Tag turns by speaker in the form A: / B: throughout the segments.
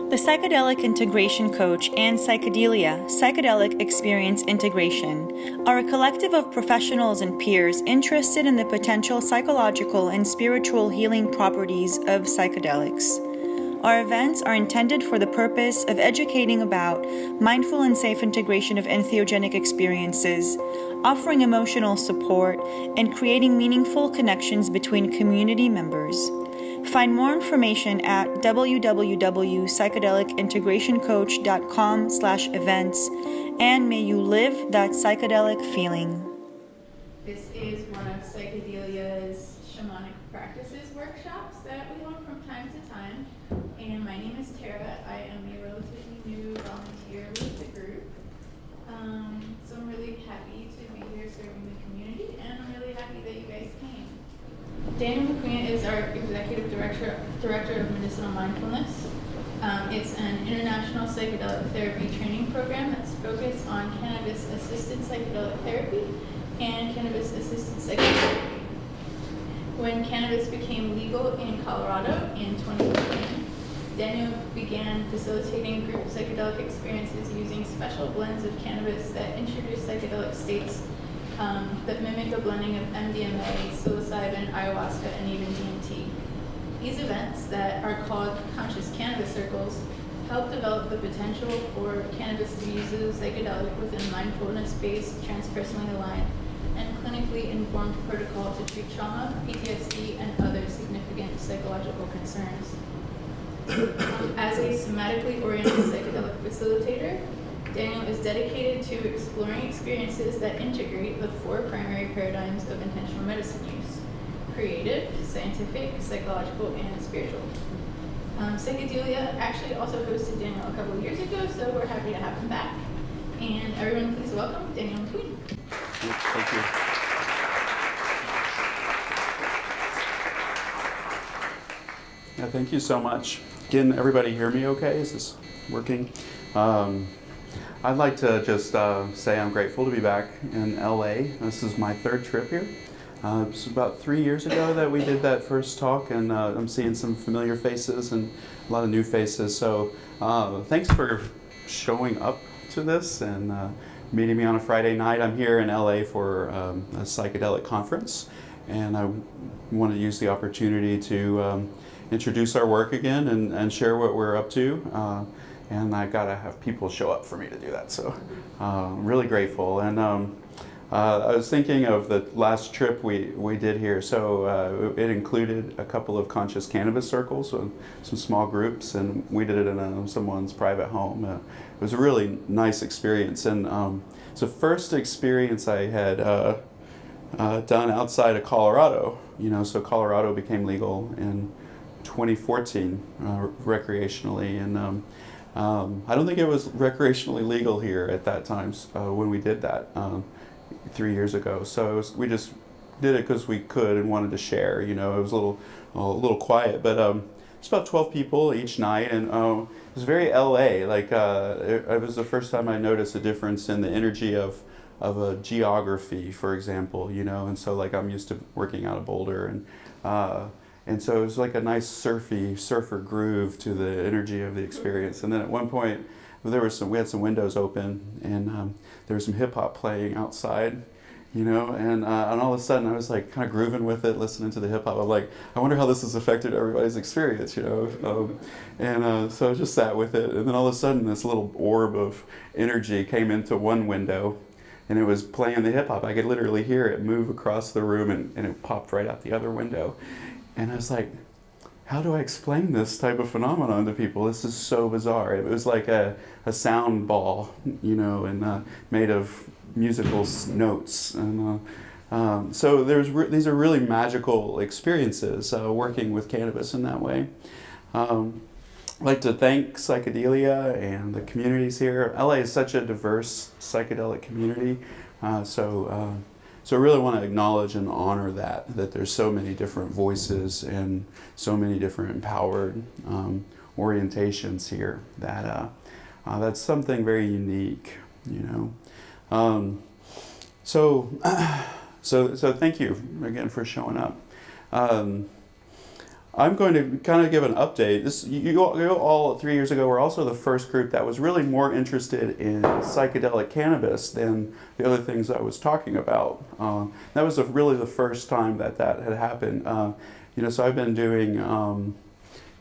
A: The Psychedelic Integration Coach and Psychedelia, Psychedelic Experience Integration, are a collective of professionals and peers interested in the potential psychological and spiritual healing properties of psychedelics. Our events are intended for the purpose of educating about mindful and safe integration of entheogenic experiences, offering emotional support, and creating meaningful connections between community members. Find more information at www.psychedelicintegrationcoach.com/events, and may you live that psychedelic feeling.
B: This is one of Psychedelia's shamanic practices workshops that we hold from time to time. And my name is Tara. I am a relatively new volunteer with the group. So I'm really happy to be here serving the community, and I'm really happy that you guys came. Daniel McQueen is our Executive Director of Medicinal Mindfulness. It's an international psychedelic therapy training program that's focused on Cannabis-Assisted Psychedelic Therapy and Cannabis-Assisted Psychotherapy. When cannabis became legal in Colorado in 2015, Daniel began facilitating group psychedelic experiences using special blends of cannabis that introduce psychedelic states that mimic a blending of MDMA, psilocybin, ayahuasca, and even DMT. These events, that are called Conscious Cannabis Circles, help develop the potential for cannabis to be used as a psychedelic within mindfulness-based, transpersonally aligned, and clinically informed protocol to treat trauma, PTSD, and other significant psychological concerns. As a somatically oriented psychedelic facilitator, Daniel is dedicated to exploring experiences that integrate the four primary paradigms of intentional medicine use: creative, scientific, psychological, and spiritual. Psychedelia actually also hosted Daniel a couple of years ago, so we're happy to have him back. And everyone, please welcome Daniel McQueen.
C: Thank you. Yeah, thank you so much. Can everybody hear me okay? Is this working? I'd like to just say I'm grateful to be back in LA. This is my third trip here. It was about 3 years ago that we did that first talk, and I'm seeing some familiar faces and a lot of new faces. So thanks for showing up to this and meeting me on a Friday night. I'm here in LA for a psychedelic conference, and I want to use the opportunity to introduce our work again and share what we're up to. And I gotta have people show up for me to do that, so I'm really grateful. And I was thinking of the last trip we did here. So it included a couple of Conscious Cannabis Circles, so some small groups, and we did it in someone's private home. It was a really nice experience, and it's the first experience I had done outside of Colorado. So Colorado became legal in 2014 recreationally, and I don't think it was recreationally legal here at that time when we did that 3 years ago. So we just did it because we could and wanted to share. It was a little quiet, but it's about 12 people each night, and it was very LA. Like it was the first time I noticed a difference in the energy of a geography, for example. And so like I'm used to working out of Boulder, and so it was like a nice surfer groove to the energy of the experience. And then at one point, we had some windows open, and there was some hip hop playing outside, and all of a sudden I was like kind of grooving with it, listening to the hip hop. I'm like, I wonder how this has affected everybody's experience, so I just sat with it, and then all of a sudden this little orb of energy came into one window, and it was playing the hip hop. I could literally hear it move across the room, and it popped right out the other window. And I was like, how do I explain this type of phenomenon to people? This is so bizarre. It was like a sound ball, and made of musical notes. And so these are really magical experiences working with cannabis in that way. I'd like to thank Psychedelia and the communities here. LA is such a diverse psychedelic community. So I really want to acknowledge and honor that there's so many different voices and so many different empowered orientations here. That's something very unique, So thank you again for showing up. I'm going to kind of give an update. You all 3 years ago were also the first group that was really more interested in psychedelic cannabis than the other things I was talking about. That was really the first time that had happened. So I've been doing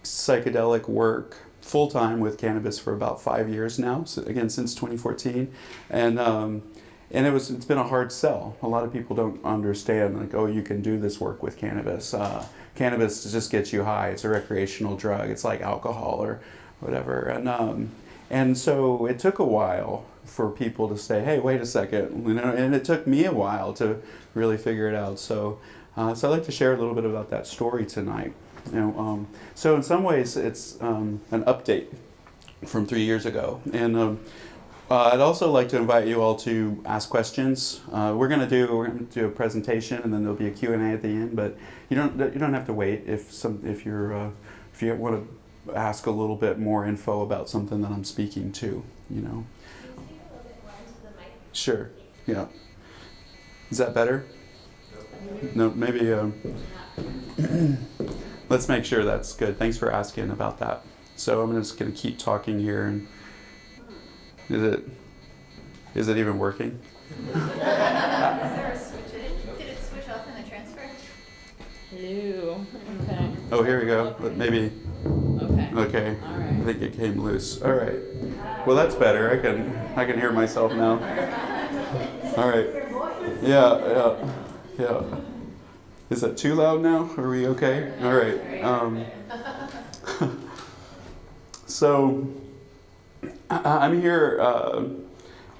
C: psychedelic work full-time with cannabis for about 5 years now, so again, since 2014. And it's been a hard sell. A lot of people don't understand, like, oh, you can do this work with cannabis. Cannabis just gets you high. It's a recreational drug. It's like alcohol or whatever. And so it took a while for people to say, hey, wait a second. And it took me a while to really figure it out. So I'd like to share a little bit about that story tonight. So in some ways, it's an update from 3 years ago. And I'd also like to invite you all to ask questions. We're going to do a presentation, and then there'll be a Q&A at the end. But you don't have to wait if you want to ask a little bit more info about something that I'm speaking to.
D: Can you speak a little bit more into the mic?
C: Sure. Yeah. Is that better? No, maybe. Let's make sure that's good. Thanks for asking about that. So I'm just going to keep talking here. And is it even working?
B: Is there a switch in it? Did it switch off in the transfer?
E: Ew. Okay.
C: Oh, here we go. But maybe.
E: Okay.
C: Okay.
E: All right.
C: I think it came loose. All right. Well, that's better. I can hear myself now. All right. Yeah. Is that too loud now? Are we okay? All right. So I'm here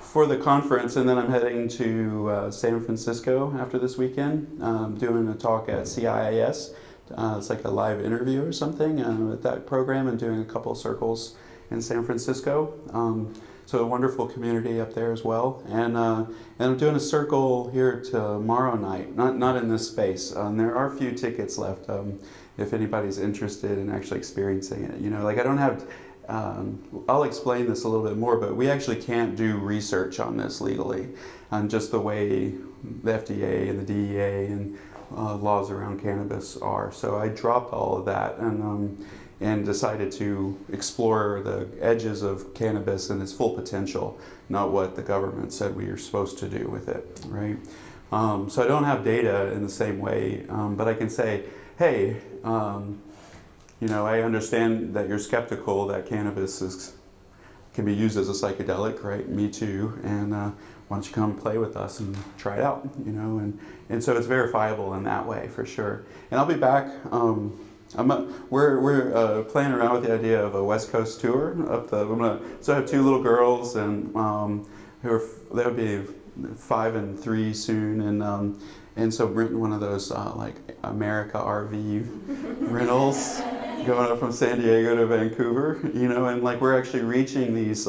C: for the conference, and then I'm heading to San Francisco after this weekend, doing a talk at CIIS. It's like a live interview or something at that program, and doing a couple of circles in San Francisco. So a wonderful community up there as well. And I'm doing a circle here tomorrow night, not in this space. There are a few tickets left if anybody's interested in actually experiencing it. I don't have, I'll explain this a little bit more, but we actually can't do research on this legally, just the way the FDA and the DEA and laws around cannabis are. So I dropped all of that and decided to explore the edges of cannabis and its full potential, not what the government said we are supposed to do with it, right? So I don't have data in the same way, but I can say, hey, I understand that you're skeptical that cannabis can be used as a psychedelic, right? Me too. And why don't you come play with us and try it out, And so it's verifiable in that way, for sure. And I'll be back. We're playing around with the idea of a West Coast tour so I have two little girls, and they'll be 5 and 3 soon, and so renting one of those like America RV rentals, going up from San Diego to Vancouver, and like we're actually reaching these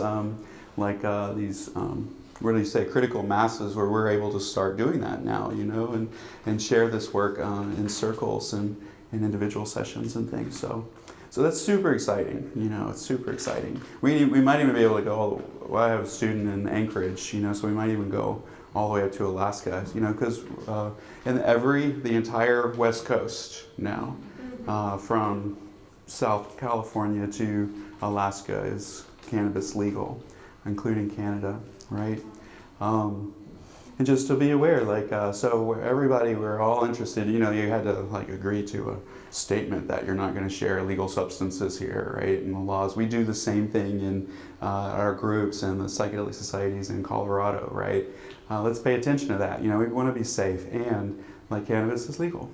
C: what do you say, critical masses, where we're able to start doing that now, and share this work in circles and in individual sessions and things. So that's super exciting. It's super exciting. We might even be able to go. I have a student in Anchorage, so we might even go all the way up to Alaska, because the entire West Coast now, from South California to Alaska, is cannabis legal, including Canada, right? And just to be aware, so everybody, we're all interested, you had to agree to a statement that you're not going to share illegal substances here, right? And the laws, we do the same thing in our groups and the psychedelic societies in Colorado, right? Let's pay attention to that. We want to be safe, and cannabis is legal.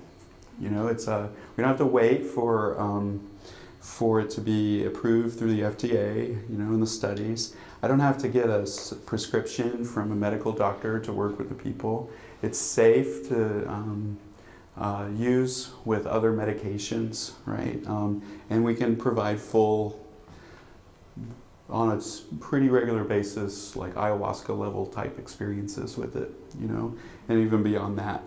C: It's we don't have to wait for it to be approved through the FDA, in the studies. I don't have to get a prescription from a medical doctor to work with the people. It's safe to use with other medications, right? And we can provide full, on a pretty regular basis, like ayahuasca level type experiences with it, and even beyond that.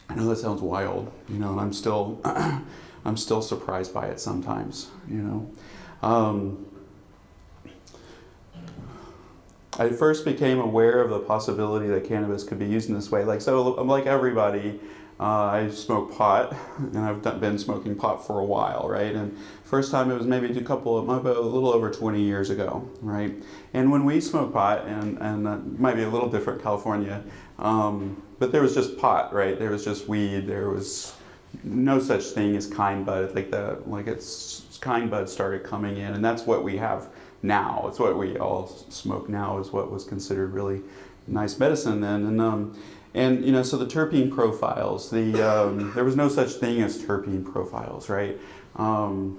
C: I know that sounds wild, and I'm still I'm still surprised by it sometimes, I first became aware of the possibility that cannabis could be used in this way. So I'm like everybody, I smoke pot, and I've been smoking pot for a while, right? And first time it was maybe a little over 20 years ago, right? And when we smoked pot, and it might be a little different California, but there was just pot, right? There was just weed. There was no such thing as kind bud, kind bud started coming in, and that's what we have now. It's what we all smoke now, is what was considered really nice medicine then. And you know, so the terpene profiles, there was no such thing as terpene profiles, right? And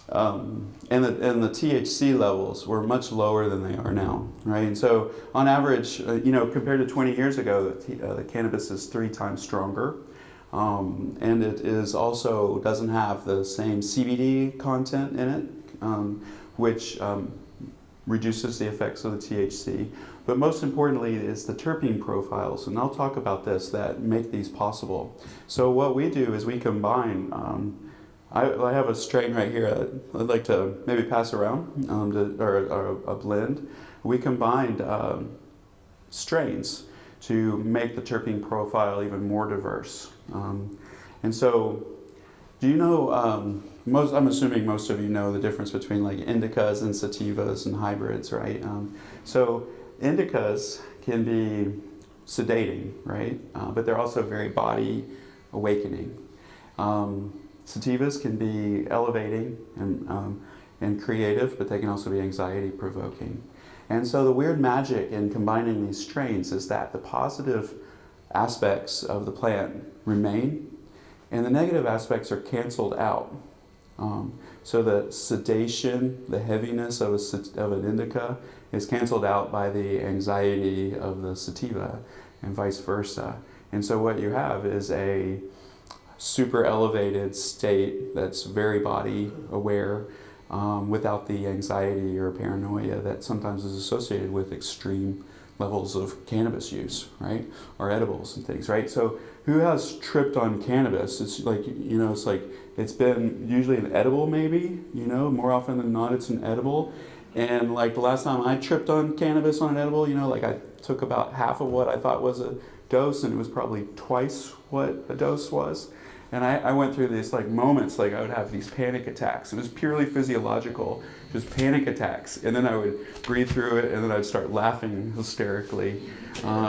C: the THC levels were much lower than they are now, right? And so on average, you know, compared to 20 years ago, the cannabis is 3 times stronger. And it is also doesn't have the same CBD content in it, which reduces the effects of the THC. But most importantly is the terpene profiles, and I'll talk about this, that make these possible. So what we do is we combine, I have a strain right here I'd like to maybe pass around, or a blend. We combined strains to make the terpene profile even more diverse. And so, do you know, I'm assuming most of you know the difference between like indicas and sativas and hybrids, right? So indicas can be sedating, right? But they're also very body awakening. Sativas can be elevating and creative, but they can also be anxiety provoking. And so the weird magic in combining these strains is that the positive aspects of the plant remain and the negative aspects are canceled out. So the sedation, the heaviness of an indica is canceled out by the anxiety of the sativa and vice versa. And so what you have is a super elevated state that's very body aware, without the anxiety or paranoia that sometimes is associated with extreme levels of cannabis use, right? Or edibles and things, right? So who has tripped on cannabis? It's like, you know, it's been usually an edible maybe, you know, more often than not it's an edible. And like the last time I tripped on cannabis on an edible, you know, like I took about half of what I thought was a dose and it was probably twice what a dose was. And I went through these like moments, like I would have these panic attacks. It was purely physiological, just panic attacks. And then I would breathe through it and then I'd start laughing hysterically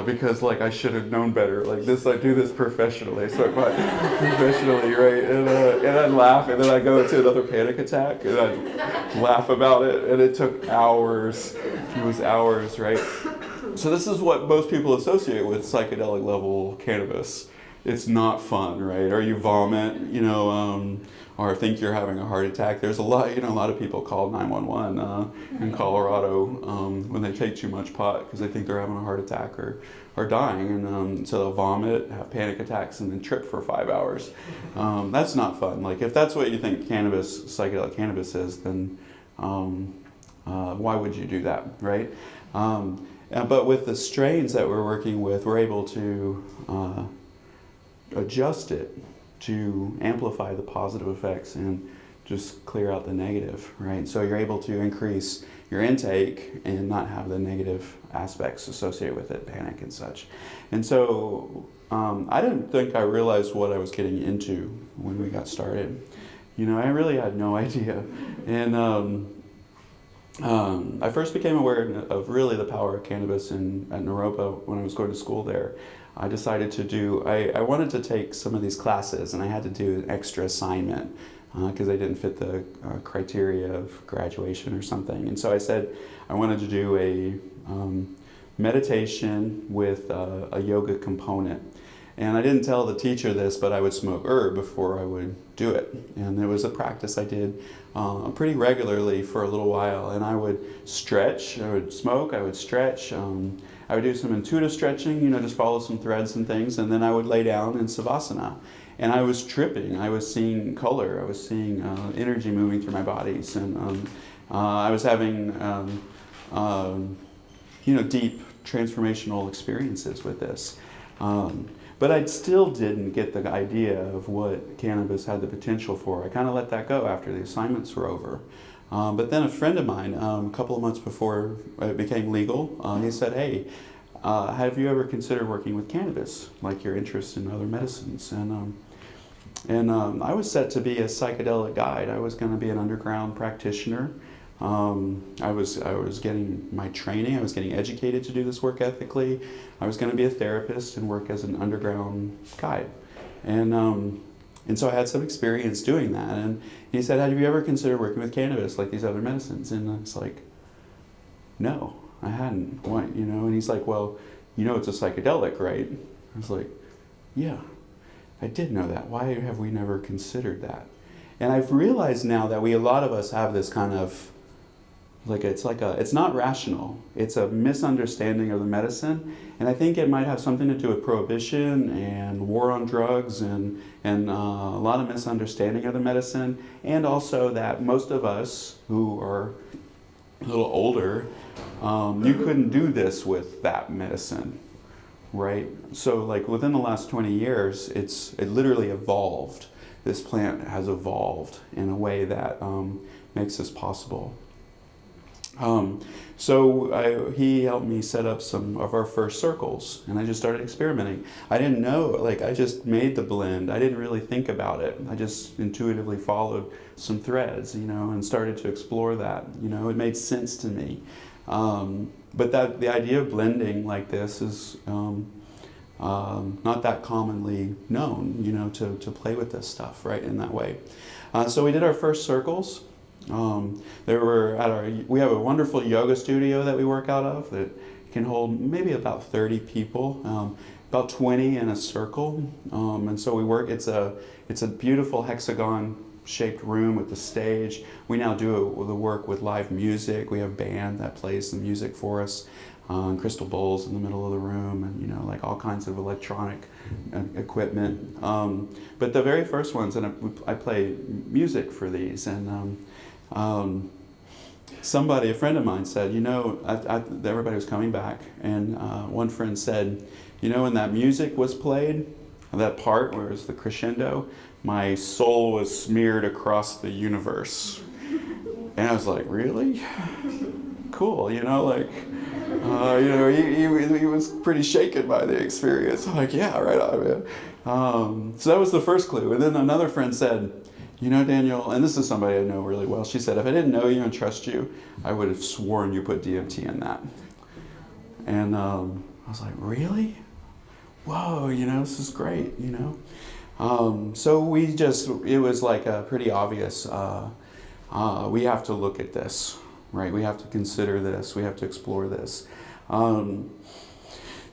C: because like I should have known better. Like this, I do this professionally. So professionally, right? And I'd laugh and then I'd go into another panic attack and I'd laugh about it. And it took hours. It was hours, right? So this is what most people associate with psychedelic level cannabis. It's not fun, right? Or you vomit, you know, or think you're having a heart attack. There's a lot of people call 911 in Colorado when they take too much pot because they think they're having a heart attack or dying. And so they'll vomit, have panic attacks, and then trip for 5 hours. That's not fun. Like if that's what you think psychedelic cannabis is, then why would you do that, right? But with the strains that we're working with, we're able to adjust it to amplify the positive effects and just clear out the negative, right? So you're able to increase your intake and not have the negative aspects associated with it, panic and such. And so I didn't think I realized what I was getting into when we got started. You know, I really had no idea. And I first became aware of really the power of cannabis at Naropa when I was going to school there. I decided I wanted to take some of these classes and I had to do an extra assignment because they didn't fit the criteria of graduation or something. And so I said I wanted to do a meditation with a yoga component. And I didn't tell the teacher this, but I would smoke herb before I would do it. And there was a practice I did pretty regularly for a little while. And I would stretch, I would smoke, I would stretch. I would do some intuitive stretching, you know, just follow some threads and things. And then I would lay down in Savasana. And I was tripping. I was seeing color. I was seeing energy moving through my bodies. And I was having, you know, deep transformational experiences with this. But I still didn't get the idea of what cannabis had the potential for. I kind of let that go after the assignments were over. But then a friend of mine, a couple of months before it became legal, he said, hey, have you ever considered working with cannabis, like your interest in other medicines? And I was set to be a psychedelic guide. I was going to be an underground practitioner. I was getting my training. I was getting educated to do this work ethically. I was going to be a therapist and work as an underground guide. And so I had some experience doing that. And he said, have you ever considered working with cannabis like these other medicines? And I was like, no, I hadn't. Why? And he's like, well, it's a psychedelic, right? I was like, yeah, I did know that. Why have we never considered that? And I've realized now that a lot of us have this kind of, it's not rational. It's a misunderstanding of the medicine. And I think it might have something to do with prohibition and war on drugs and a lot of misunderstanding of the medicine. And also that most of us who are a little older, you couldn't do this with that medicine, right? So within the last 20 years, it literally evolved. This plant has evolved in a way that makes this possible. So he helped me set up some of our first circles, and I just started experimenting. I didn't know, I just made the blend. I didn't really think about it. I just intuitively followed some threads, and started to explore that. It made sense to me. But the idea of blending like this is not that commonly known, to play with this stuff, right, in that way. So we did our first circles. We have a wonderful yoga studio that we work out of that can hold maybe about 30 people, about 20 in a circle. And so we work, it's a beautiful hexagon shaped room with the stage. We now do the work with live music. We have a band that plays the music for us, crystal bowls in the middle of the room, and all kinds of electronic equipment. But the very first ones, and I play music for these, and a friend of mine said, everybody was coming back, and one friend said, when that music was played, that part where it's the crescendo, my soul was smeared across the universe. And I was like, really? Cool, he was pretty shaken by the experience. I'm like, yeah, right on, man. So that was the first clue. And then another friend said, Daniel, and this is somebody I know really well, she said, if I didn't know you and trust you, I would have sworn you put DMT in that. And I was like, really? Whoa, this is great, So it was pretty obvious, we have to look at this, right? We have to consider this, we have to explore this.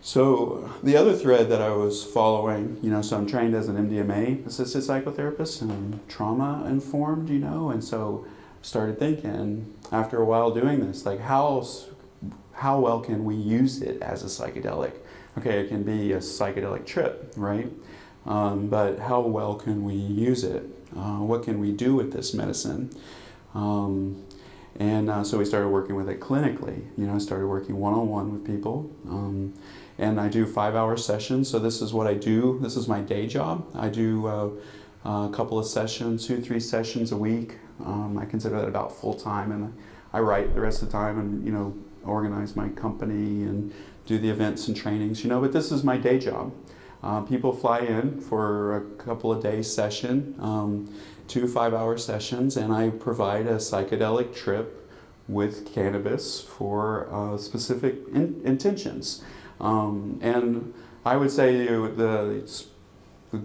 C: So the other thread that I was following, so I'm trained as an MDMA assisted psychotherapist, and I'm trauma informed, and so started thinking after a while doing this, how well can we use it as a psychedelic? Okay, it can be a psychedelic trip, right? But how well can we use it? What can we do with this medicine? So we started working with it clinically. I started working one-on-one with people. And I do 5-hour sessions. So this is what I do. This is my day job. I do a couple of sessions, 2-3 sessions a week. I consider that about full time. And I write the rest of the time and, organize my company and do the events and trainings, but this is my day job. People fly in for a couple of days session, 2 5-hour sessions, and I provide a psychedelic trip with cannabis for specific intentions. And I would say the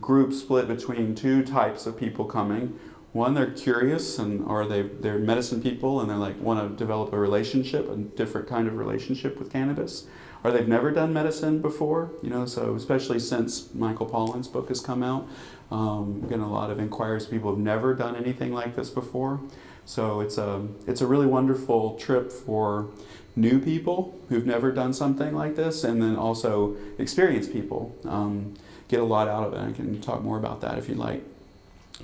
C: group split between 2 types of people coming. One, they're curious, or they're medicine people, and they're want to develop a relationship, a different kind of relationship with cannabis. Or they've never done medicine before, so especially since Michael Pollan's book has come out, getting a lot of inquiries. People have never done anything like this before. So it's a really wonderful trip for new people who've never done something like this, and then also experienced people get a lot out of it. I can talk more about that if you'd like.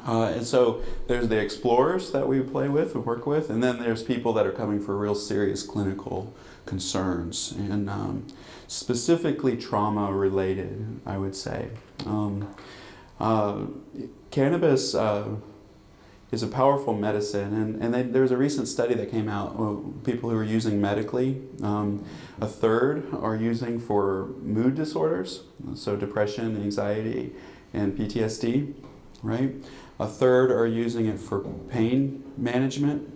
C: And so there's the explorers that we play with, we work with, and then there's people that are coming for real serious clinical concerns, and specifically trauma related, I would say. Cannabis is a powerful medicine. There was a recent study that came out, people who are using medically, a third are using for mood disorders, so depression, anxiety, and PTSD, right? A third are using it for pain management.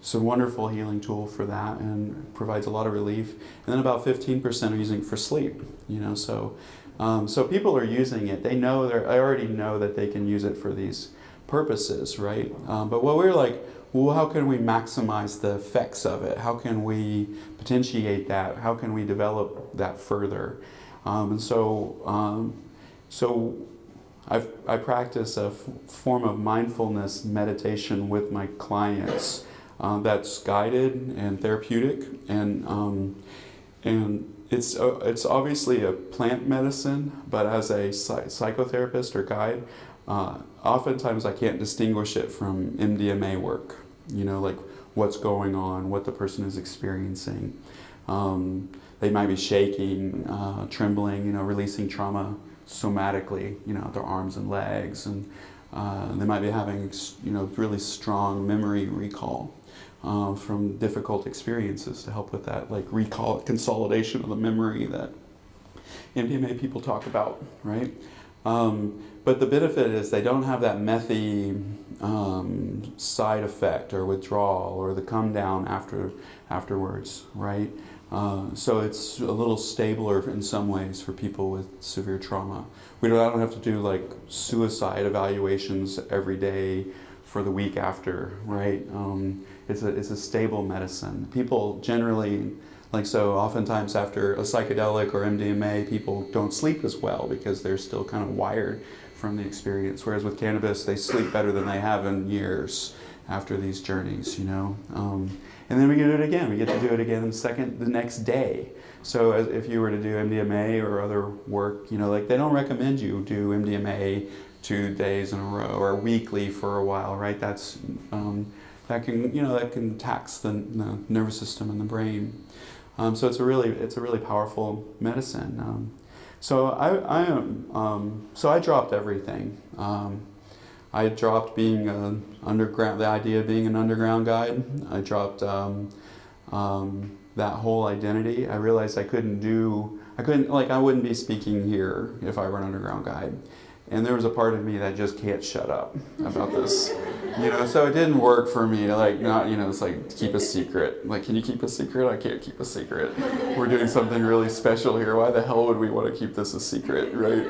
C: It's a wonderful healing tool for that and provides a lot of relief. And then about 15% are using it for sleep, so people are using it. They already know that they can use it for these purposes, right? But what we're like, well, how can we maximize the effects of it? How can we potentiate that? How can we develop that further? So I practice a form of mindfulness meditation with my clients that's guided and therapeutic, and it's obviously a plant medicine, but as a psychotherapist or guide, oftentimes I can't distinguish it from MDMA work, like what's going on, what the person is experiencing. They might be shaking, trembling, releasing trauma somatically, their arms and legs, and they might be having, really strong memory recall from difficult experiences to help with that, like recall, consolidation of the memory that MDMA people talk about, right? But the benefit is they don't have that methy side effect or withdrawal or the come down afterwards, right? So it's a little stabler in some ways for people with severe trauma. I don't have to do like suicide evaluations every day for the week after, right? It's a stable medicine. People generally, oftentimes after a psychedelic or MDMA, people don't sleep as well because they're still kind of wired from the experience. Whereas with cannabis, they sleep better than they have in years after these journeys, And then we get to do it again. We get to do it again the next day. So if you were to do MDMA or other work, they don't recommend you do MDMA 2 days in a row or weekly for a while, right? That's that can tax the nervous system and the brain. So it's a really powerful medicine. So I dropped everything. I dropped being the idea of being an underground guide. I dropped that whole identity. I realized I wouldn't be speaking here if I were an underground guide. And there was a part of me that just can't shut up about this, so it didn't work for me to it's like keep a secret. Like, can you keep a secret? I can't keep a secret. We're doing something really special here. Why the hell would we want to keep this a secret, right?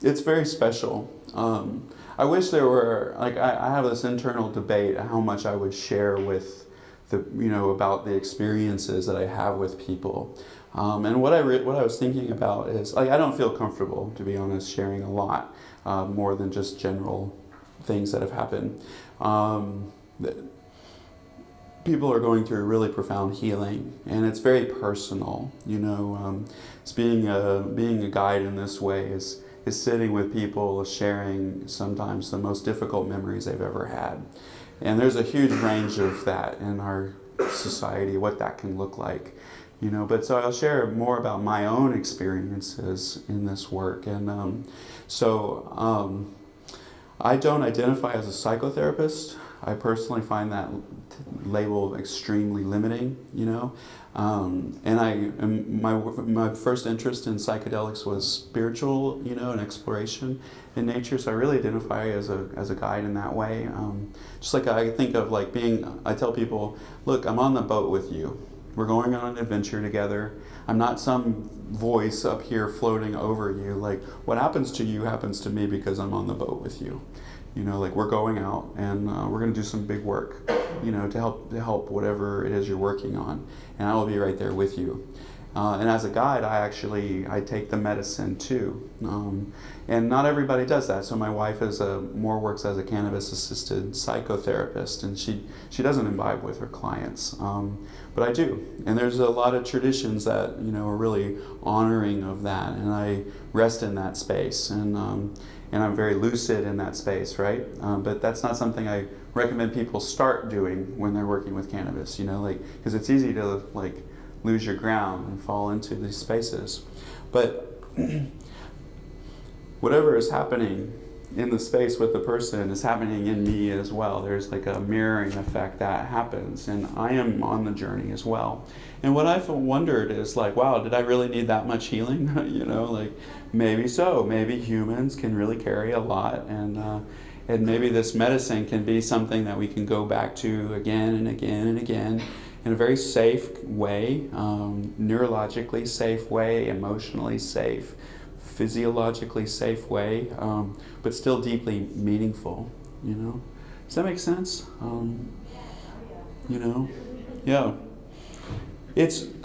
C: It's very special. I wish there were, I have this internal debate how much I would share with about the experiences that I have with people. And what I was thinking about is, I don't feel comfortable, to be honest, sharing a lot more than just general things that have happened. People are going through really profound healing, and it's very personal. It's being a guide in this way is sitting with people, sharing sometimes the most difficult memories they've ever had. And there's a huge range of that in our society, what that can look like. But so I'll share more about my own experiences in this work. And I don't identify as a psychotherapist. I personally find that label extremely limiting, and my first interest in psychedelics was spiritual, and exploration in nature. So I really identify as a guide in that way. Just like I think of I tell people, look, I'm on the boat with you. We're going on an adventure together. I'm not some voice up here floating over you. What happens to you happens to me because I'm on the boat with you. We're going out and we're going to do some big work, to help whatever it is you're working on. And I will be right there with you. And as a guide, I take the medicine too. And not everybody does that. So my wife works as a Cannabis-Assisted psychotherapist, and she doesn't imbibe with her clients. But I do. And there's a lot of traditions that, are really honoring of that. And I rest in that space. And I'm very lucid in that space, right? But that's not something I recommend people start doing when they're working with cannabis, because it's easy to lose your ground and fall into these spaces. But whatever is happening in the space with the person is happening in me as well. There's like a mirroring effect that happens, and I am on the journey as well. And what I've wondered is like, wow, did I really need that much healing? You know, like maybe so. Maybe humans can really carry a lot, and maybe this medicine can be something that we can go back to again and again and again in a very safe way, neurologically safe way, emotionally safe, physiologically safe way, but still deeply meaningful, you know? Does that make sense? You know? Yeah.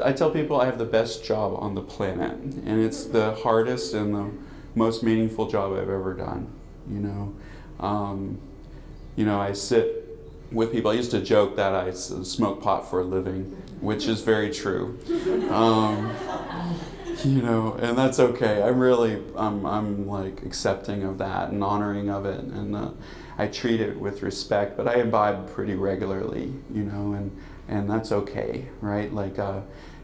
C: I tell people I have the best job on the planet, and it's the hardest and the most meaningful job I've ever done, you know? I sit with people. I used to joke that I smoke pot for a living, which is very true. And that's okay. I'm like accepting of that and honoring of it, and I treat it with respect, but I imbibe pretty regularly, and that's okay, right? Like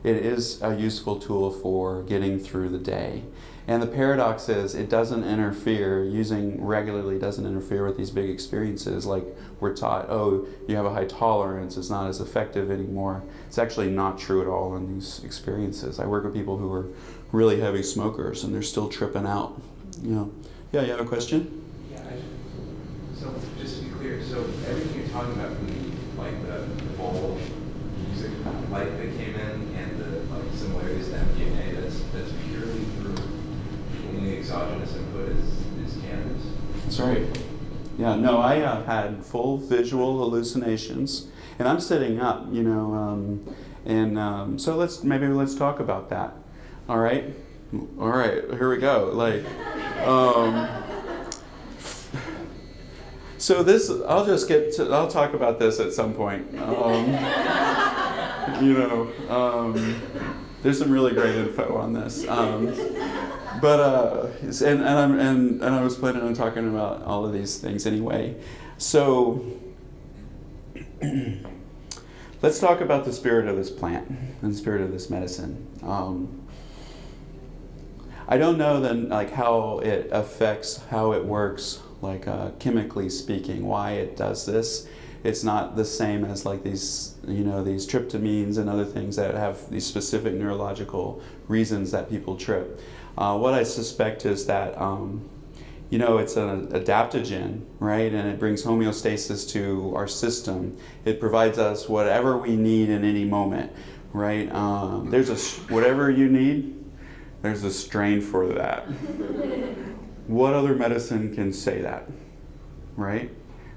C: it is a useful tool for getting through the day. And the paradox is using regularly doesn't interfere with these big experiences. Like we're taught, oh, you have a high tolerance, it's not as effective anymore. It's actually not true at all in these experiences. I work with people who are really heavy smokers and they're still tripping out. Yeah, you have a question?
F: Yeah, so just to be clear, so everything you're talking about, like the bowl music light that came in and the similarities to MDMA, that's purely through only exogenous input is cannabis?
C: That's right. Yeah, no, I have had full visual hallucinations, and I'm sitting up, so let's talk about that. All right, here we go. Like, so this, I'll talk about this at some point. There's some really great info on this. But I was planning on talking about all of these things anyway. So let's talk about the spirit of this plant and the spirit of this medicine. I don't know then like how it affects, how it works, like chemically speaking, why it does this. It's not the same as like these tryptamines and other things that have these specific neurological reasons that people trip. What I suspect is that, it's an adaptogen, right? And it brings homeostasis to our system. It provides us whatever we need in any moment, right? Whatever you need, there's a strain for that. What other medicine can say that, right?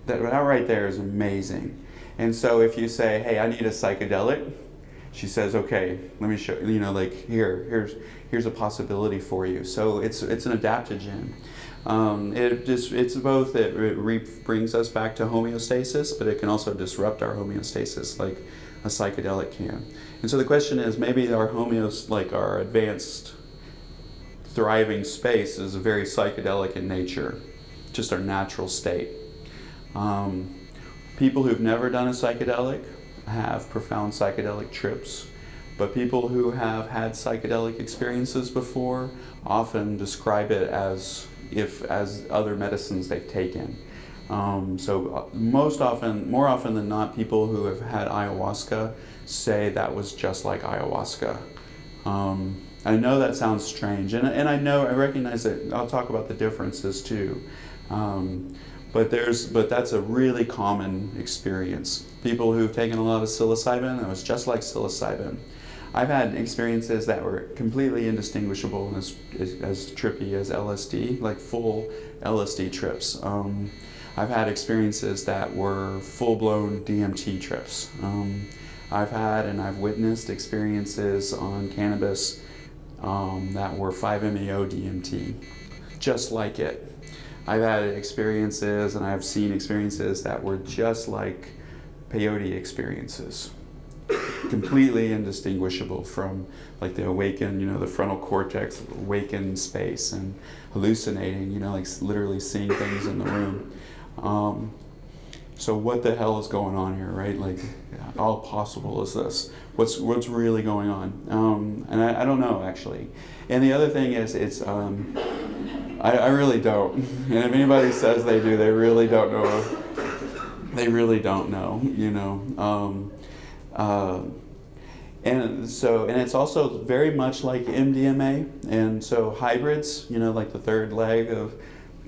C: That right there is amazing. And so if you say, hey, I need a psychedelic, she says, okay, let me show you, here's a possibility for you. So it's an adaptogen. It brings us back to homeostasis, but it can also disrupt our homeostasis like a psychedelic can. And so the question is, maybe our our advanced thriving space is very psychedelic in nature, just our natural state. People who've never done a psychedelic have profound psychedelic trips, but people who have had psychedelic experiences before often describe it as other medicines they've taken. So more often than not, people who have had ayahuasca say that was just like ayahuasca. I know that sounds strange, and I recognize that. I'll talk about the differences too. But that's a really common experience. People who've taken a lot of psilocybin, it was just like psilocybin. I've had experiences that were completely indistinguishable and as trippy as LSD, like full LSD trips. I've had experiences that were full-blown DMT trips. I've witnessed experiences on cannabis that were 5-MeO DMT, just like it. I've had experiences and I've seen experiences that were just like peyote experiences, completely indistinguishable from like the awakened, the frontal cortex awakened space and hallucinating, like literally seeing things in the room. So what the hell is going on here, right? Like, how possible is this? What's really going on? And I don't know, actually. And the other thing is, it's I really don't. And if anybody says they do, they really don't know. They really don't know, you know. And it's also very much like MDMA, and so hybrids, you know, like the third leg of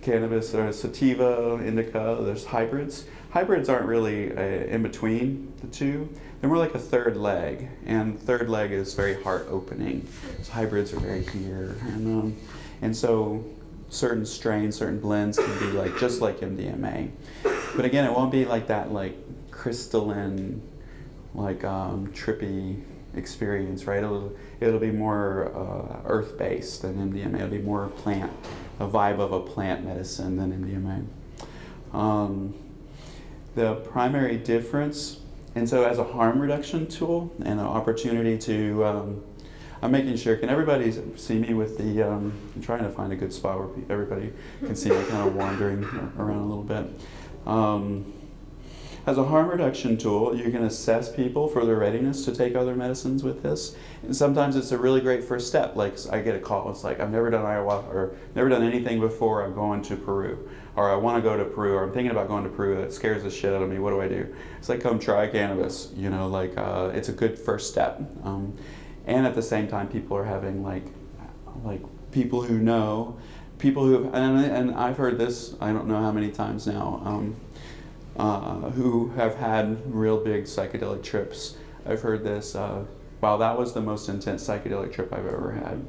C: cannabis or sativa, indica, there's hybrids. Hybrids aren't really in between the two. They're more like a third leg, and third leg is very heart opening. So hybrids are very here, and so certain strains, certain blends can be like just like MDMA, but again, it won't be like that like crystalline, like trippy experience, right? It'll be more earth based than MDMA. It'll be more plant, a vibe of a plant medicine than MDMA. The primary difference, and so as a harm reduction tool and an opportunity to, I'm making sure, can everybody see me with the, I'm trying to find a good spot where everybody can see me kind of wandering around a little bit. As a harm reduction tool, you can assess people for their readiness to take other medicines with this. And sometimes it's a really great first step. Like I get a call, it's like, I've never done ayahuasca or never done anything before, I'm going to Peru. Or I want to go to Peru, or I'm thinking about going to Peru, that scares the shit out of me, what do I do? It's like, come try cannabis, you know, like it's a good first step. And at the same time, people are having like people who know, people who, and I've heard this, I don't know how many times now, who have had real big psychedelic trips. I've heard this, wow, that was the most intense psychedelic trip I've ever had.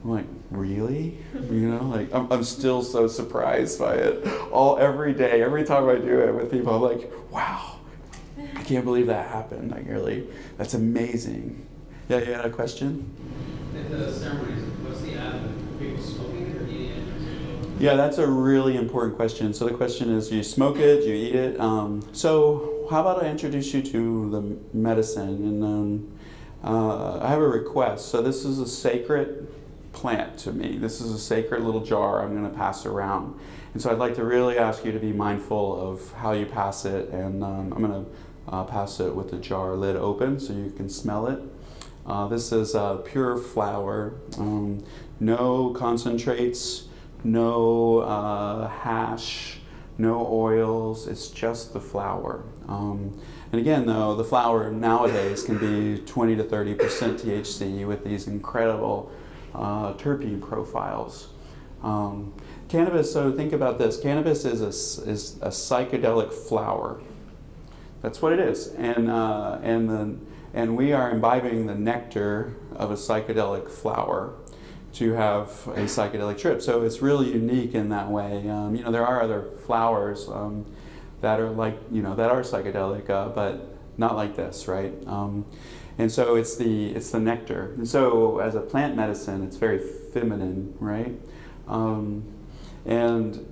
C: I'm like, really? You know, like I'm still so surprised by it. Every day, every time I do it with people, I'm like, wow, I can't believe that happened. Like really, that's amazing. Yeah, you had a question?
G: At the ceremonies, what's the add? People smoking it or eating it?
C: Yeah, that's a really important question. So the question is, do you smoke it, do you eat it? So how about I introduce you to the medicine? And I have a request. So this is a sacred plant to me. This is a sacred little jar I'm going to pass around. And so I'd like to really ask you to be mindful of how you pass it. And I'm going to pass it with the jar lid open so you can smell it. This is pure flower, no concentrates, no hash, no oils, it's just the flower. And again though, the flower nowadays can be 20 to 30% THC with these incredible terpene profiles. Cannabis, so think about this, cannabis is a psychedelic flower. That's what it is. And we are imbibing the nectar of a psychedelic flower to have a psychedelic trip. So it's really unique in that way. You know, there are other flowers that are like, you know, that are psychedelic, but not like this, right? And so it's the nectar. And so as a plant medicine, it's very feminine, right? And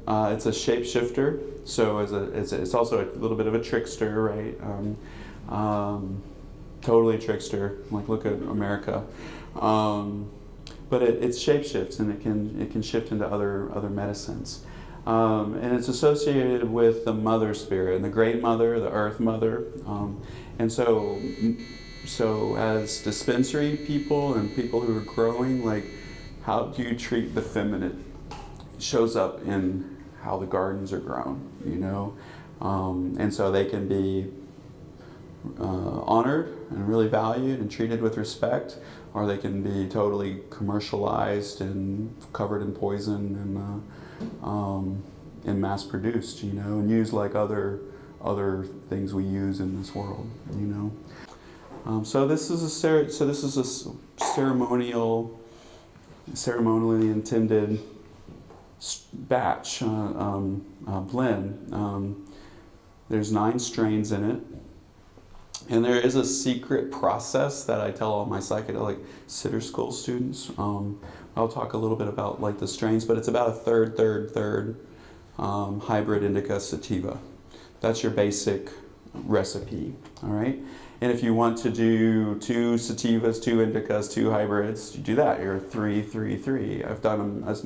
C: it's a shapeshifter. So it's also a little bit of a trickster, right? Totally a trickster. Like look at America. But it shapeshifts and it can shift into other medicines. And it's associated with the mother spirit and the great mother, the earth mother. And so as dispensary people and people who are growing, like how do you treat the feminine? It shows up in how the gardens are grown, you know? And so they can be honored and really valued and treated with respect, or they can be totally commercialized and covered in poison and mass produced, you know, and used like other things we use in this world, you know. So this is a ceremonially intended batch blend. There's 9 strains in it. And there is a secret process that I tell all my psychedelic sitter school students. I'll talk a little bit about like the strains, but it's about a third hybrid indica sativa. That's your basic recipe, all right? And if you want to do 2 sativas, 2 indicas, 2 hybrids, you do that. You're 3. I've done them I've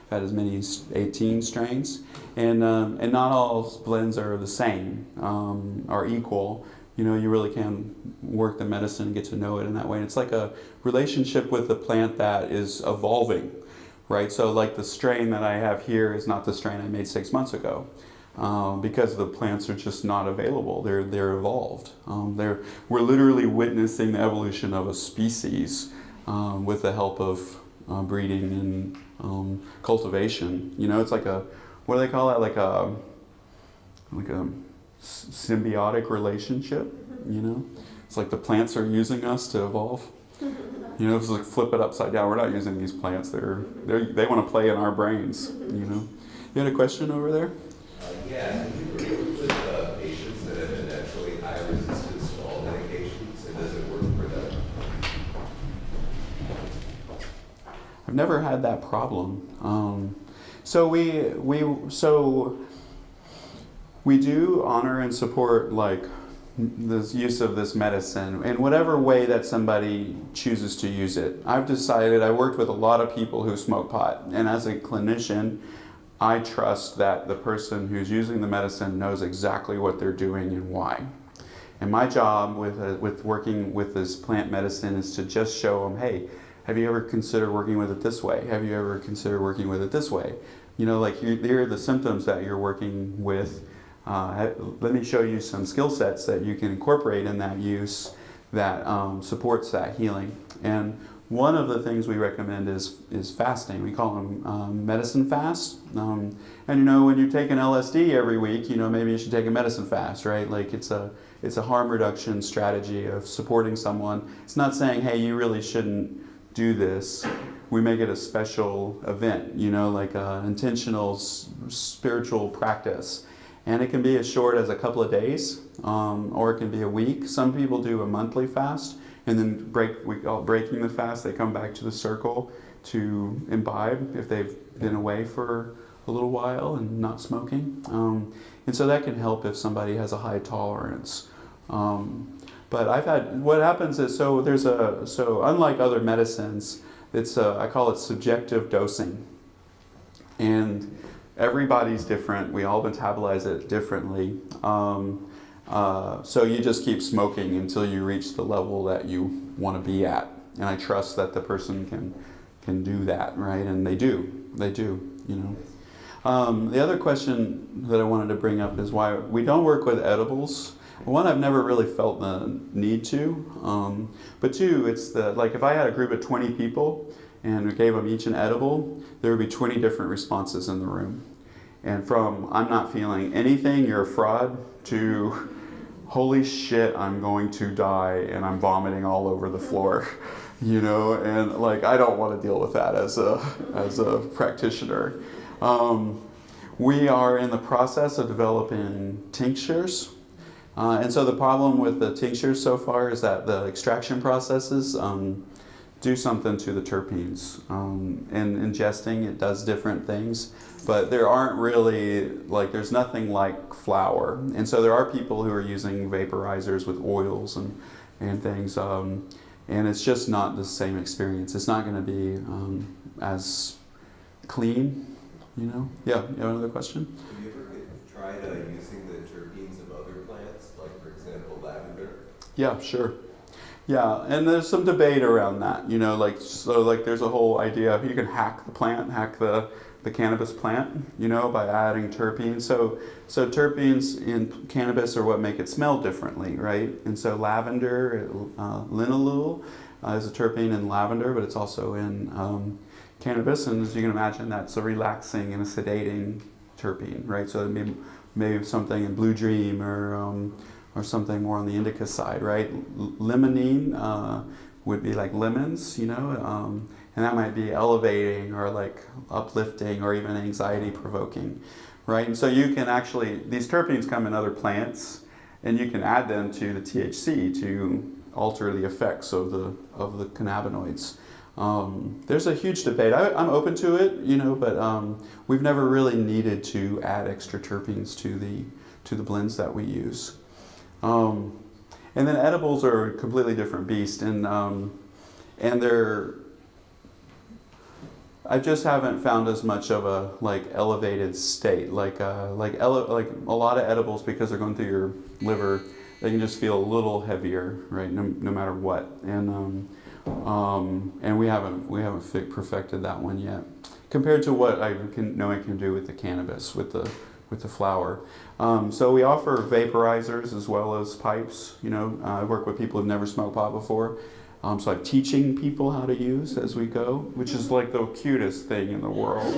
C: had as many as 18 strains. And not all blends are the same, are equal. You know, you really can work the medicine and get to know it in that way. And it's like a relationship with the plant that is evolving, right? So like the strain that I have here is not the strain I made 6 months ago. Because the plants are just not available. They're evolved. We're literally witnessing the evolution of a species with the help of breeding and cultivation. You know, it's like a, what do they call that? Like a symbiotic relationship. You know, it's like the plants are using us to evolve. You know, it's like flip it upside down. We're not using these plants. They want to play in our brains. You know. You had a question over there?
F: Yeah, have you worked with patients that have been naturally high resistance to all medications, and does it work for them?
C: I've never had that problem. So we do honor and support like the use of this medicine in whatever way that somebody chooses to use it. I've decided, I worked with a lot of people who smoke pot, and as a clinician, I trust that the person who's using the medicine knows exactly what they're doing and why. And my job with working with this plant medicine is to just show them, hey, have you ever considered working with it this way? Have you ever considered working with it this way? You know, like here are the symptoms that you're working with. Let me show you some skill sets that you can incorporate in that use that supports that healing. And one of the things we recommend is fasting. We call them medicine fast. And you know, when you're taking LSD every week, you know, maybe you should take a medicine fast, right? Like it's a harm reduction strategy of supporting someone. It's not saying, hey, you really shouldn't do this. We make it a special event, you know, like an intentional spiritual practice. And it can be as short as a couple of days, or it can be a week. Some people do a monthly fast, and then we call it breaking the fast. They come back to the circle to imbibe if they've been away for a little while and not smoking. And so that can help if somebody has a high tolerance. But I've had, what happens is, so unlike other medicines, I call it subjective dosing. And everybody's different. We all metabolize it differently. So you just keep smoking until you reach the level that you want to be at. And I trust that the person can do that, right? And they do, you know. The other question that I wanted to bring up is why we don't work with edibles. One, I've never really felt the need to. But two, it's like if I had a group of 20 people and we gave them each an edible, there would be 20 different responses in the room. And from, I'm not feeling anything, you're a fraud, to, holy shit, I'm going to die and I'm vomiting all over the floor, you know, and like, I don't want to deal with that as a practitioner. We are in the process of developing tinctures. And so the problem with the tinctures so far is that the extraction processes do something to the terpenes. And ingesting, it does different things, but there aren't really, like, there's nothing like flower. And so there are people who are using vaporizers with oils and things, and it's just not the same experience. It's not going to be as clean, you know? Yeah, you have another question?
F: Have you ever tried using the terpenes of other plants, like for example lavender?
C: Yeah, sure. Yeah, and there's some debate around that, you know, like, so like there's a whole idea of you can hack the plant, hack the cannabis plant, you know, by adding terpenes. So terpenes in cannabis are what make it smell differently, right? And so lavender, linalool is a terpene in lavender, but it's also in cannabis, and as you can imagine, that's a relaxing and a sedating terpene, right? So maybe something in Blue Dream or something more on the indica side, right? Limonene would be like lemons, you know, and that might be elevating or like uplifting or even anxiety provoking, right? And so you can actually, these terpenes come in other plants, and you can add them to the THC to alter the effects of the cannabinoids. There's a huge debate. I'm open to it, you know, but we've never really needed to add extra terpenes to the blends that we use. And then edibles are a completely different beast, and they're, I just haven't found as much of a like elevated state, like a lot of edibles, because they're going through your liver, they can just feel a little heavier, right? No matter what, and we haven't perfected that one yet. compared to what I can do with the cannabis, with the flower. So we offer vaporizers as well as pipes. I work with people who've never smoked pot before. So I'm teaching people how to use as we go, which is like the cutest thing in the world.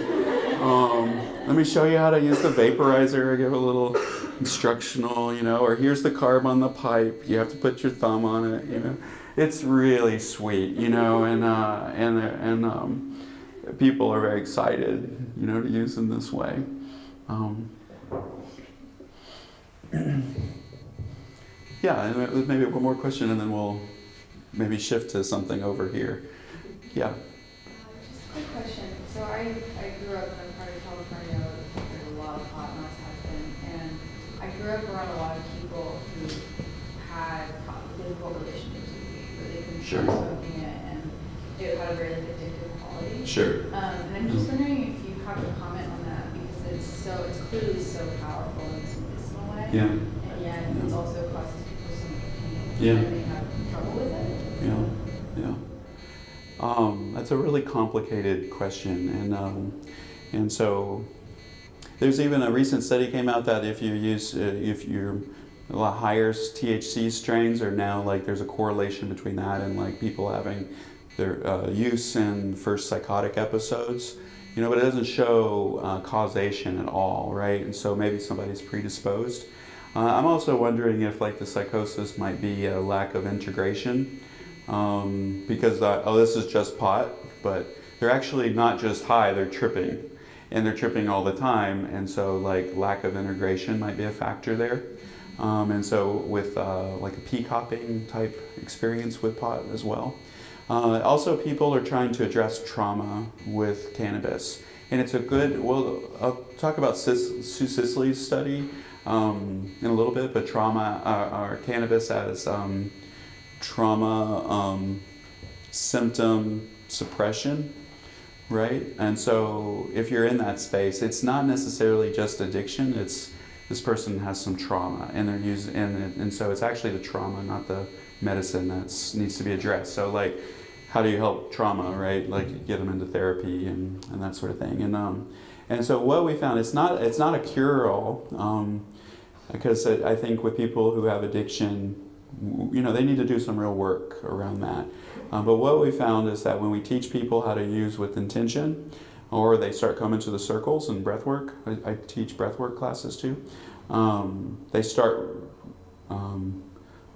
C: Let me show you how to use the vaporizer. I give a little instructional, or here's the carb on the pipe. You have to put your thumb on it, It's really sweet, and people are very excited, to use in this way. Yeah, and maybe one more question, and then we'll maybe shift to something over here. Yeah.
H: Just a quick question. So I grew up in a part of California where there's a lot of pot and always has been, and I grew up around a lot of people who had difficult relationships with weed, where they couldn't
C: Sure.
H: stop smoking it, and it had a very addictive quality.
C: Sure.
H: And I'm just wondering if you have a comment on that, because it's clearly so powerful in this medicinal way,
C: Yeah.
H: and yet it also causes people so much pain,
C: Yeah.
H: and they have trouble with it.
C: Yeah. That's a really complicated question, and so there's even a recent study came out that if you're a lot higher THC strains are now there's a correlation between that and people having their use in first psychotic episodes, but it doesn't show causation at all, right? And so maybe somebody's predisposed. I'm also wondering if the psychosis might be a lack of integration, because this is just pot, but they're actually not just high, they're tripping, and they're tripping all the time, and so lack of integration might be a factor there. And so with a peak hopping type experience with pot as well. Also, people are trying to address trauma with cannabis, and it's I'll talk about Sue Sisley's study in a little bit, but trauma, or cannabis as trauma symptom suppression, right? And so if you're in that space, it's not necessarily just addiction, it's this person has some trauma and they're using, and so it's actually the trauma, not the medicine, that needs to be addressed. So how do you help trauma, right? Get them into therapy and that sort of thing. And so what we found, it's not a cure-all, because I think with people who have addiction, they need to do some real work around that. But what we found is that when we teach people how to use with intention, or they start coming to the circles and breath work, I teach breath work classes too, they start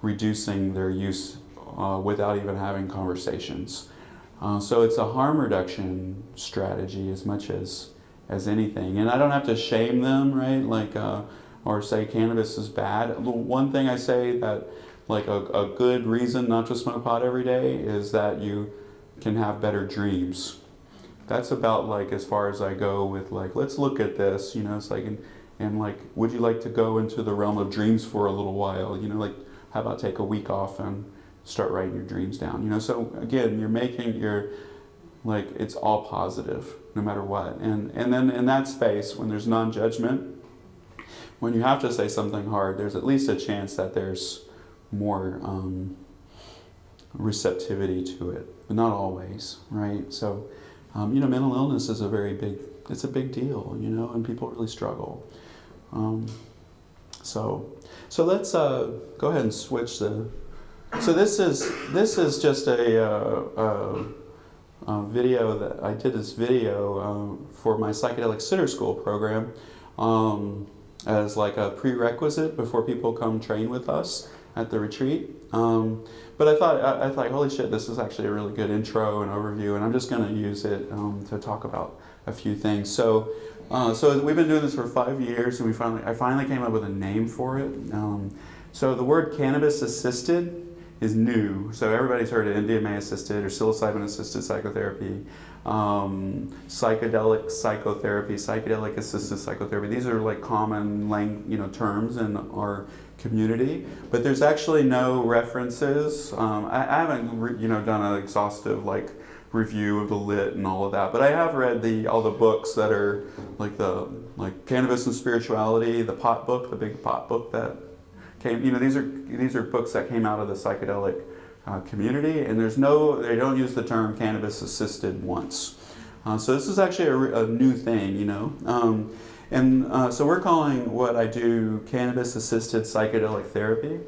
C: reducing their use without even having conversations. So it's a harm reduction strategy as much as anything. And I don't have to shame them, right? Or say cannabis is bad. The one thing I say that a good reason not to smoke pot every day is that you can have better dreams. That's about as far as I go with let's look at this, it's and would you like to go into the realm of dreams for a little while, how about take a week off and start writing your dreams down, so again, you're making it's all positive no matter what, and then in that space when there's non-judgment, when you have to say something hard, there's at least a chance that there's more receptivity to it, but not always, right? So mental illness is a big deal, and people really struggle. So let's go ahead and switch the. So this is just a video that I did. This video for my Psychedelic Sitter School program as a prerequisite before people come train with us at the retreat. But I thought, holy shit, this is actually a really good intro and overview, and I'm just going to use it to talk about a few things. So we've been doing this for 5 years, and I finally came up with a name for it. So the word Cannabis-Assisted is new. So everybody's heard of MDMA-assisted or psilocybin-assisted psychotherapy, psychedelic psychotherapy, psychedelic-assisted psychotherapy. These are common terms in our community, but there's actually no references. I haven't done an exhaustive review of the lit and all of that, but I have read all the books that are like Cannabis and Spirituality, the pot book, the big pot book that came. These are books that came out of the psychedelic community, and they don't use the term cannabis assisted once. So this is actually a new thing, you know. So we're calling what I do Cannabis-Assisted Psychedelic Therapy.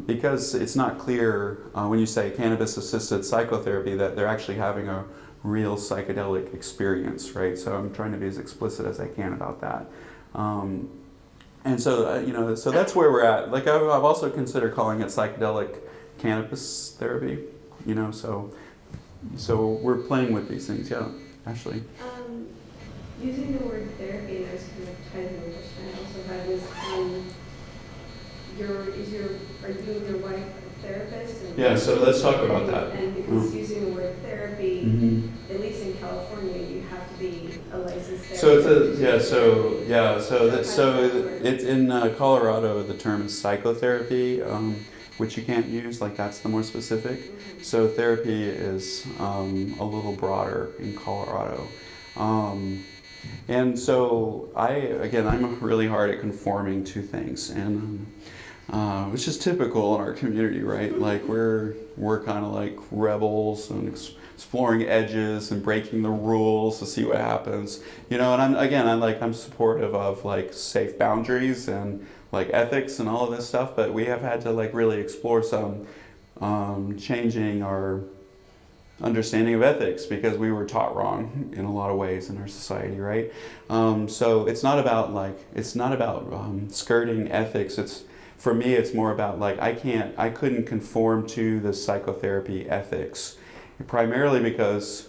C: Because it's not clear when you say cannabis-assisted psychotherapy that they're actually having a real psychedelic experience, right? So I'm trying to be as explicit as I can about that. And so, so that's where we're at. Like I've also considered calling it psychedelic cannabis therapy, you know, so we're playing with these things, yeah, Ashley.
D: Using the word therapy, there's kind of ties in question I also had was, are you and your wife a therapist? And
C: Yeah, so let's talk about that.
D: And because using the word therapy,
C: Mm-hmm.
D: at least in California, you have to be a licensed therapist.
C: So it's in Colorado. The term is psychotherapy, which you can't use. Like that's the more specific.
D: Mm-hmm.
C: So therapy is a little broader in Colorado. And so I'm really hard at conforming to things, and which is typical in our community, right? Like we're kind of like rebels and exploring edges and breaking the rules to see what happens, you know. And I'm supportive of like safe boundaries and like ethics and all of this stuff, but we have had to like really explore some changing our understanding of ethics because we were taught wrong in a lot of ways in our society, right? So it's not about skirting ethics. For me, it's more about like I couldn't conform to the psychotherapy ethics, primarily because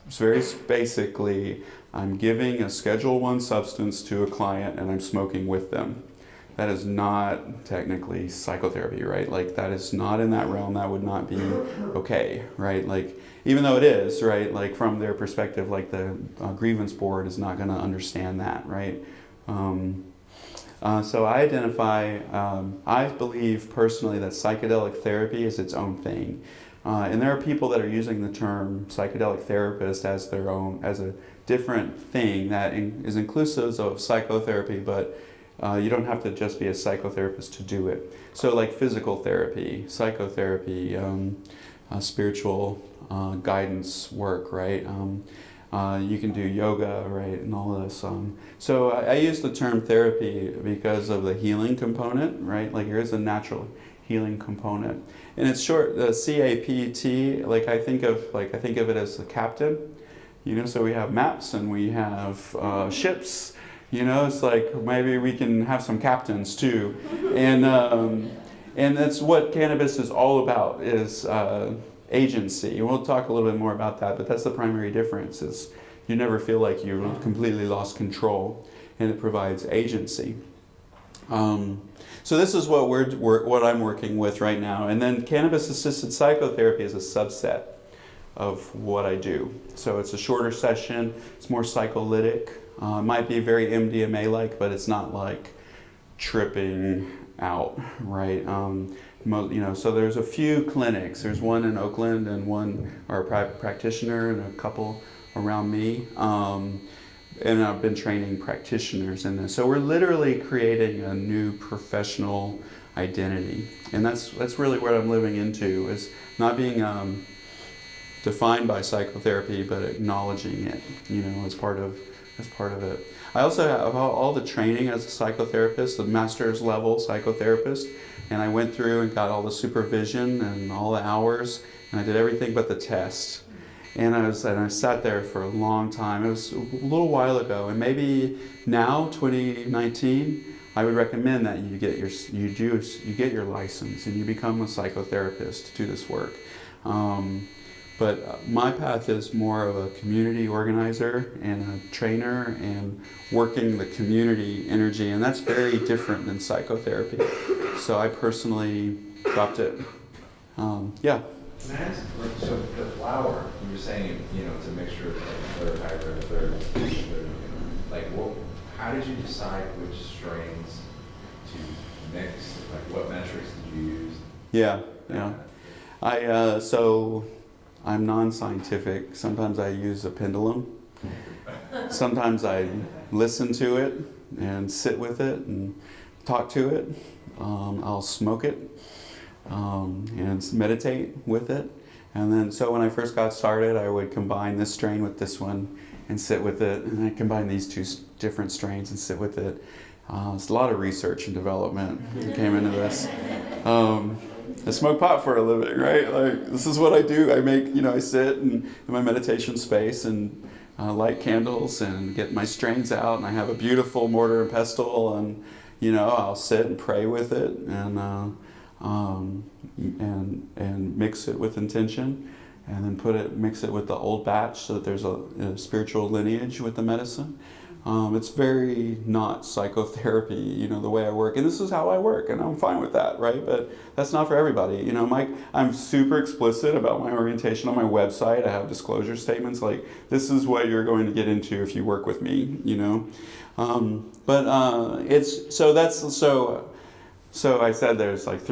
C: very basically I'm giving a Schedule 1 substance to a client and I'm smoking with them. That is not technically psychotherapy, right? Like that is not in that realm. That would not be okay, right? Like even though it is, right? Like from their perspective, like the grievance board is not going to understand that, right? So I identify, I believe personally that psychedelic therapy is its own thing. And there are people that are using the term psychedelic therapist as their own, as a different thing that is inclusive of psychotherapy, but you don't have to just be a psychotherapist to do it. So like physical therapy, psychotherapy, spiritual guidance work, right? You can do yoga, right, and all of this. So I use the term therapy because of the healing component, right? Like there is a natural healing component, and it's short. The CAPT. Like I think of it as the captain, you know. So we have maps and we have ships. You know, it's like maybe we can have some captains too, and that's what cannabis is all about. Is agency. And we'll talk a little bit more about that, but that's the primary difference is you never feel like you completely lost control, and it provides agency. So this is what I'm working with right now, and then cannabis-assisted psychotherapy is a subset of what I do. So it's a shorter session, it's more psycholytic, it might be very MDMA-like, but it's not like tripping out, right? So there's a few clinics. There's one in Oakland and one, or a practitioner and a couple around me. And I've been training practitioners in this. So we're literally creating a new professional identity. And that's really what I'm living into, is not being defined by psychotherapy, but acknowledging it, you know, as part of it. I also have all the training as a psychotherapist, the master's level psychotherapist, and I went through and got all the supervision and all the hours, and I did everything but the test. And I sat there for a long time. It was a little while ago, and maybe now, 2019, I would recommend that you get your license and you become a psychotherapist to do this work. But my path is more of a community organizer and a trainer and working the community energy, and that's very different than psychotherapy. So I personally dropped it. Yeah.
F: Can I ask, so the flower, you were saying, it's a mixture of third, hybrid, third, how did you decide which strains to mix? Like, what metrics did you use?
C: Yeah. I'm non-scientific. Sometimes I use a pendulum. Sometimes I listen to it and sit with it and talk to it. I'll smoke it and meditate with it. And then, so when I first got started, I would combine this strain with this one and sit with it. And I combine these two different strains and sit with it. There's a lot of research and development that came into this. I smoke pot for a living, right? Like, this is what I do. I make, I sit in my meditation space and light candles and get my strains out, and I have a beautiful mortar and pestle, and I'll sit and pray with it and mix it with intention, and then mix it with the old batch so that there's a spiritual lineage with the medicine. It's very not psychotherapy, the way I work, and this is how I work, and I'm fine with that, right? But that's not for everybody. I'm super explicit about my orientation on my website. I have disclosure statements like, this is what you're going to get into if you work with me, So I said there's like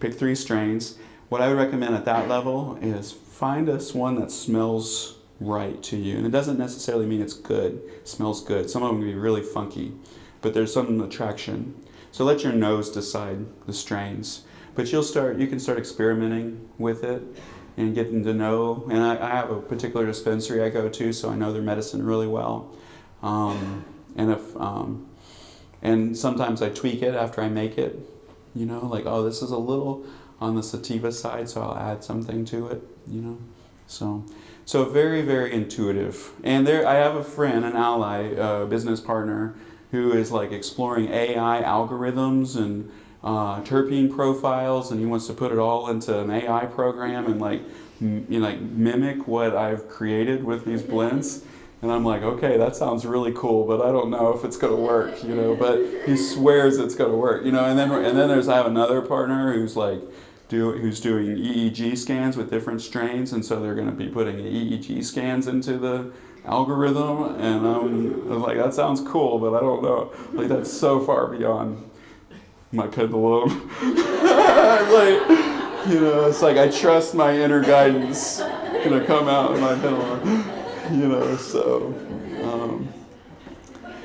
C: pick three strains. What I would recommend at that level is find us one that smells right to you. And it doesn't necessarily mean it's good, smells good. Some of them can be really funky, but there's some attraction. So let your nose decide the strains. But you can start experimenting with it and getting to know. And I have a particular dispensary I go to, so I know their medicine really well. And sometimes I tweak it after I make it. Like, oh, this is a little on the sativa side, so I'll add something to it. So very, very intuitive. And I have a friend, an ally, a business partner, who is like exploring AI algorithms and terpene profiles, and he wants to put it all into an AI program and mimic what I've created with these blends. And I'm like, okay, that sounds really cool, but I don't know if it's going to work, But he swears it's going to work, And then I have another partner who's doing EEG scans with different strains, and so they're going to be putting EEG scans into the algorithm, and I'm like, that sounds cool, but I don't know. Like, that's so far beyond my pendulum. It's like I trust my inner guidance going to come out in my pendulum,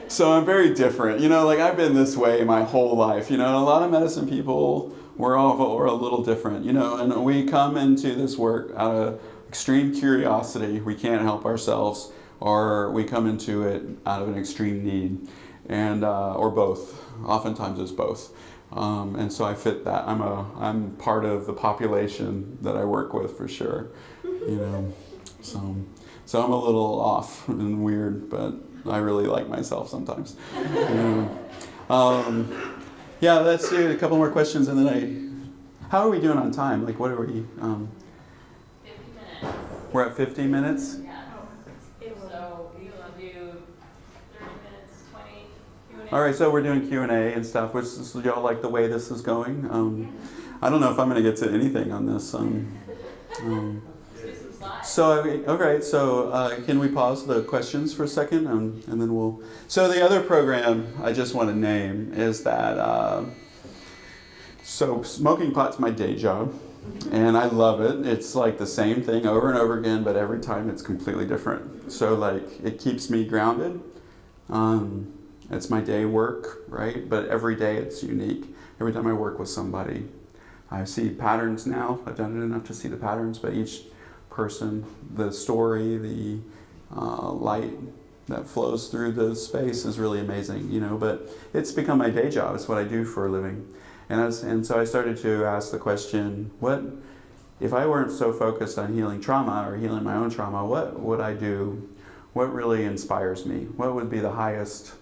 C: So I'm very different, I've been this way my whole life, A lot of medicine people, we're a little different, and we come into this work out of extreme curiosity. We can't help ourselves, or we come into it out of an extreme need, and or both. Oftentimes it's both, and so I fit that. I'm part of the population that I work with for sure, So I'm a little off and weird, but I really like myself sometimes. Yeah, let's do a couple more questions, and then how are we doing on time? Like, what are we?
E: 50 minutes.
C: We're at 50 minutes?
E: Yeah. So you want to do 30 minutes, 20 Q&A?
C: All right, so we're doing Q&A and stuff, which y'all like the way this is going? I don't know if I'm going to get to anything on this. So can we pause the questions for a second, and then we'll. So the other program I just want to name is that. So smoking pot's my day job, and I love it. It's like the same thing over and over again, but every time it's completely different. So it keeps me grounded. It's my day work, right? But every day it's unique. Every time I work with somebody, I see patterns now. I've done it enough to see the patterns, but each person, the story, the light that flows through the space is really amazing, but it's become my day job. It's what I do for a living. And so I started to ask the question, what if I weren't so focused on healing trauma or healing my own trauma, what would I do? What really inspires me? What would be the highest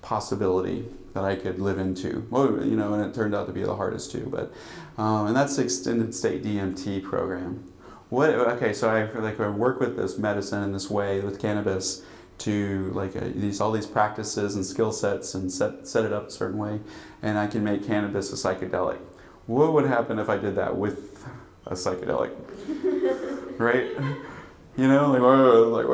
C: possibility that I could live into? And it turned out to be the hardest too, but and that's the extended state DMT program. So I work with this medicine in this way with cannabis to all these practices and skill sets and set it up a certain way, and I can make cannabis a psychedelic. What would happen if I did that with a psychedelic? Right? Wait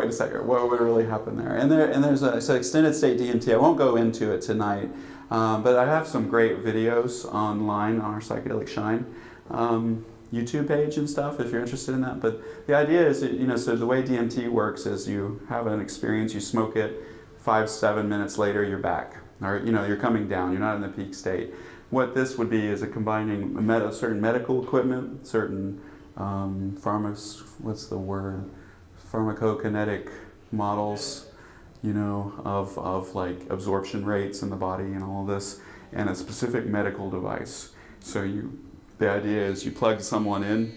C: a second, what would really happen there? And there's extended state DMT. I won't go into it tonight, but I have some great videos online on our Psychedelic Shine YouTube page and stuff if you're interested in that. But the idea is, so the way DMT works is you have an experience, you smoke it, 5-7 minutes later you're back, or you're coming down, you're not in the peak state. What this would be is combining certain medical equipment, certain what's the word? Pharmacokinetic models, you know, of like absorption rates in the body and all of this, and a specific medical device. So the idea is you plug someone in,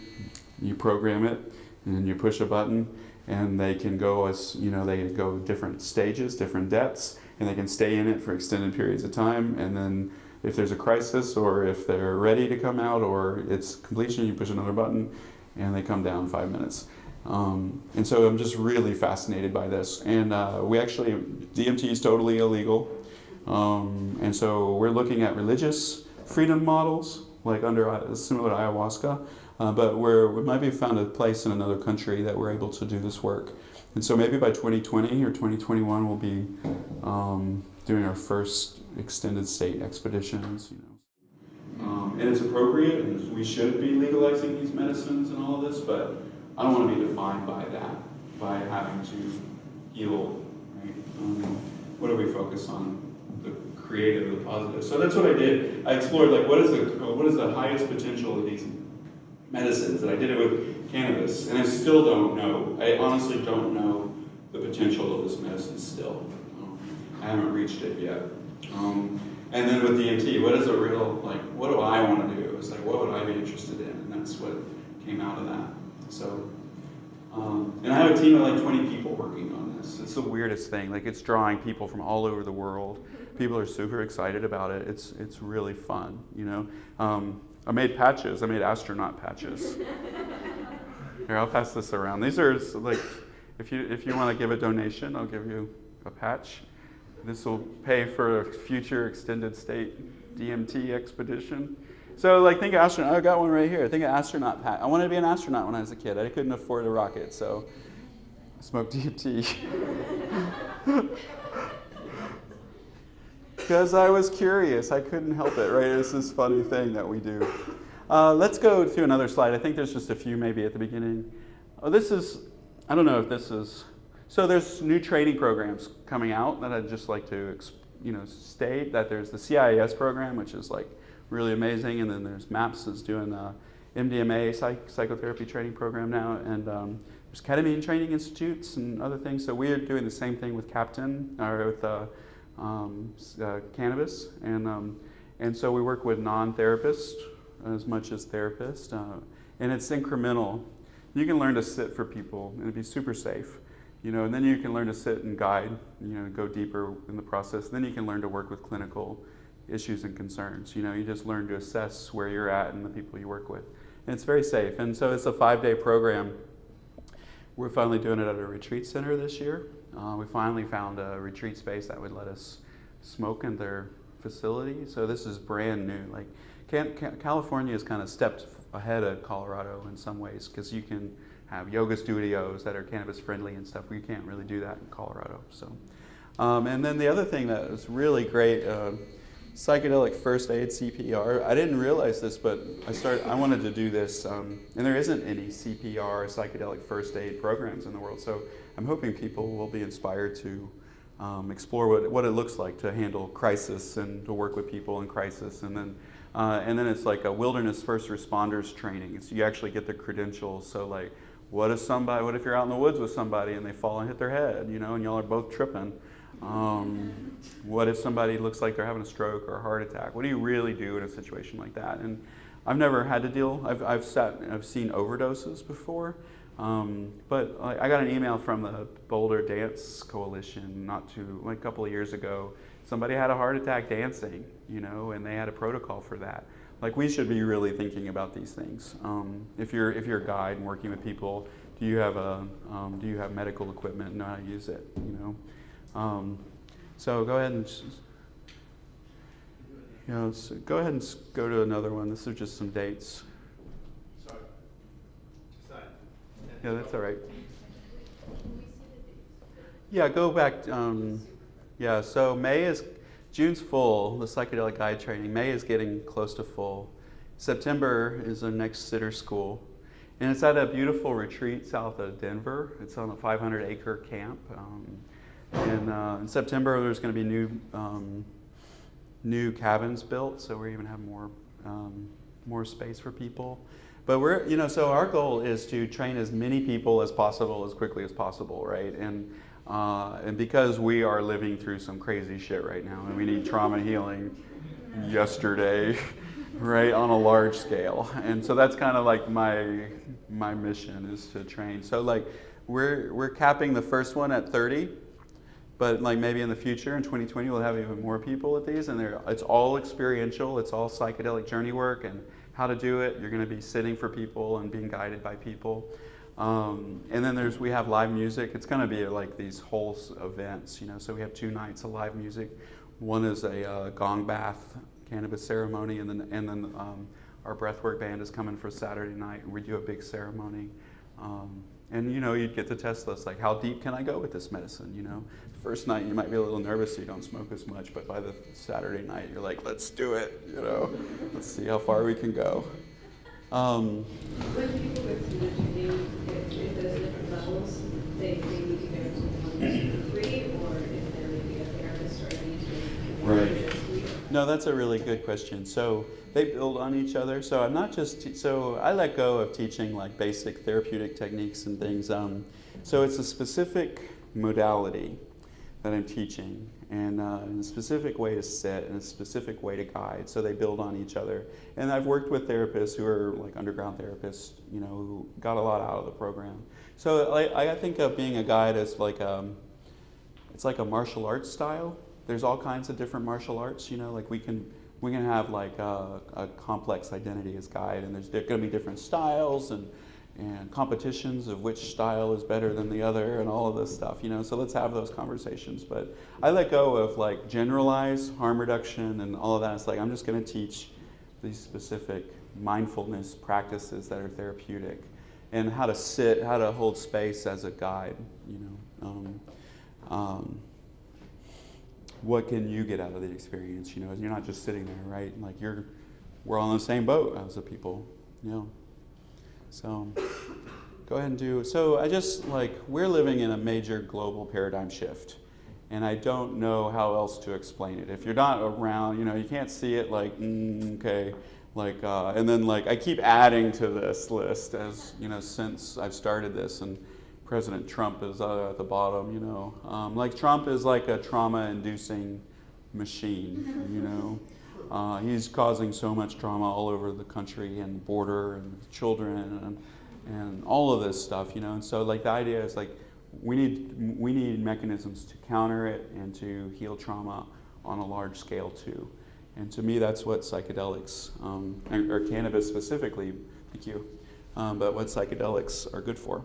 C: you program it, and then you push a button, and they can go they go different stages, different depths, and they can stay in it for extended periods of time. And then if there's a crisis, or if they're ready to come out, or it's completion, you push another button, and they come down 5 minutes. And so I'm just really fascinated by this. And DMT is totally illegal. And so we're looking at religious freedom models, like similar to ayahuasca, but we might be found a place in another country that we're able to do this work. And so maybe by 2020 or 2021, we'll be doing our first extended state expeditions. And it's appropriate, and we should be legalizing these medicines and all of this, but I don't want to be defined by that, by having to heal, right? What do we focus on? The creative, the positive. So that's what I did. I explored, like, what is the highest potential of these medicines? And I did it with cannabis, and I still don't know. I honestly don't know the potential of this medicine still. I haven't reached it yet. And then with DMT, what is a real, like, what do I want to do? It's like, what would I be interested in? And that's what came out of that. So, and I have a team of like 20 people working on this. It's the weirdest thing. Like, it's drawing people from all over the world. People are super excited about it. It's really fun, you know. I made patches. I made astronaut patches. Here, I'll pass this around. These are like, if you want to give a donation, I'll give you a patch. This will pay for a future extended state DMT expedition. So, like, think of astronaut. I got one right here. Think of astronaut patch. I wanted to be an astronaut when I was a kid. I couldn't afford a rocket, so I smoked DMT. Because I was curious. I couldn't help it, right? It's this funny thing that we do. Let's go to another slide. I think there's just a few maybe at the beginning. Oh, this is, I don't know if this is, so there's new training programs coming out that I'd just like to, state that there's the CIAS program, which is like really amazing, and then there's MAPS is doing the MDMA psychotherapy training program now, and there's ketamine training institutes and other things. So we're doing the same thing with cannabis, and so we work with non-therapists as much as therapists, and it's incremental. You can learn to sit for people and it'd be super safe, and then you can learn to sit and guide, go deeper in the process. And then you can learn to work with clinical issues and concerns. You just learn to assess where you're at and the people you work with, and it's very safe. And so it's a 5-day program. We're finally doing it at a retreat center this year. We finally found a retreat space that would let us smoke in their facility. So this is brand new. Like, California has kind of stepped ahead of Colorado in some ways, because you can have yoga studios that are cannabis friendly and stuff. We can't really do that in Colorado. So, and then the other thing that was really great, psychedelic first aid, CPR. I didn't realize this, but I wanted to do this, and there isn't any CPR, psychedelic first aid programs in the world. So I'm hoping people will be inspired to explore what it looks like to handle crisis and to work with people in crisis. And then it's like a wilderness first responders training. So you actually get the credentials. So, like, what if you're out in the woods with somebody and they fall and hit their head, and y'all are both tripping? What if somebody looks like they're having a stroke or a heart attack? What do you really do in a situation like that? And I've never had to deal. I've seen overdoses before, but I got an email from the Boulder Dance Coalition a couple of years ago. Somebody had a heart attack dancing, and they had a protocol for that. Like, we should be really thinking about these things. If you're a guide and working with people, do you have medical equipment and know how to use it? So go ahead and go ahead and go to another one. This is just some dates.
G: Sorry.
C: Yeah, that's all right. Yeah, go back. So June's full, the psychedelic guide training. May is getting close to full. September is our next sitter school. And it's at a beautiful retreat south of Denver. It's on a 500-acre camp. In September, there's going to be new cabins built, so we even have more space for people. But we're, so our goal is to train as many people as possible, as quickly as possible, right? And because we are living through some crazy shit right now, and we need trauma healing yesterday, right, on a large scale. And so that's kind of like my mission is to train. So like we're capping the first one at 30, but like maybe in the future in 2020 we'll have even more people at these, and it's all experiential, it's all psychedelic journey work and how to do it. You're going to be sitting for people and being guided by people. And then we have live music. It's going to be like these whole events, so we have 2 nights of live music. One is a gong bath cannabis ceremony, and then our breathwork band is coming for Saturday night, and we do a big ceremony. And you'd get to test us, like, how deep can I go with this medicine? First night you might be a little nervous, so you don't smoke as much, but by the Saturday night you're like, let's do it, let's see how far we can go.
D: When people go through the training, if those different levels, they need to go to one degree, or if they're maybe a therapist or a teacher.
C: Right. No, that's a really good question. So they build on each other. So I'm not just, so I let go of teaching like basic therapeutic techniques and things. So it's a specific modality that I'm teaching, and a specific way to sit and a specific way to guide. So they build on each other. And I've worked with therapists who are like underground therapists, who got a lot out of the program. So I think of being a guide as like it's like a martial arts style. There's all kinds of different martial arts, like we can have like a complex identity as guide, and there's going to be different styles and competitions of which style is better than the other and all of this stuff, so let's have those conversations. But I let go of like generalized harm reduction and all of that. It's like I'm just going to teach these specific mindfulness practices that are therapeutic, and how to sit, how to hold space as a guide, what can you get out of the experience, you're not just sitting there, right? Like we're all in the same boat as the people, So go ahead and so I just we're living in a major global paradigm shift, and I don't know how else to explain it. If you're not around, you can't see it okay, and then I keep adding to this list as, since I've started this, and President Trump is at the bottom, Trump is like a trauma-inducing machine, he's causing so much trauma all over the country and border and children and all of this stuff, and so the idea is we need mechanisms to counter it and to heal trauma on a large scale too. And to me, that's what psychedelics, or cannabis specifically, thank you, but what psychedelics are good for.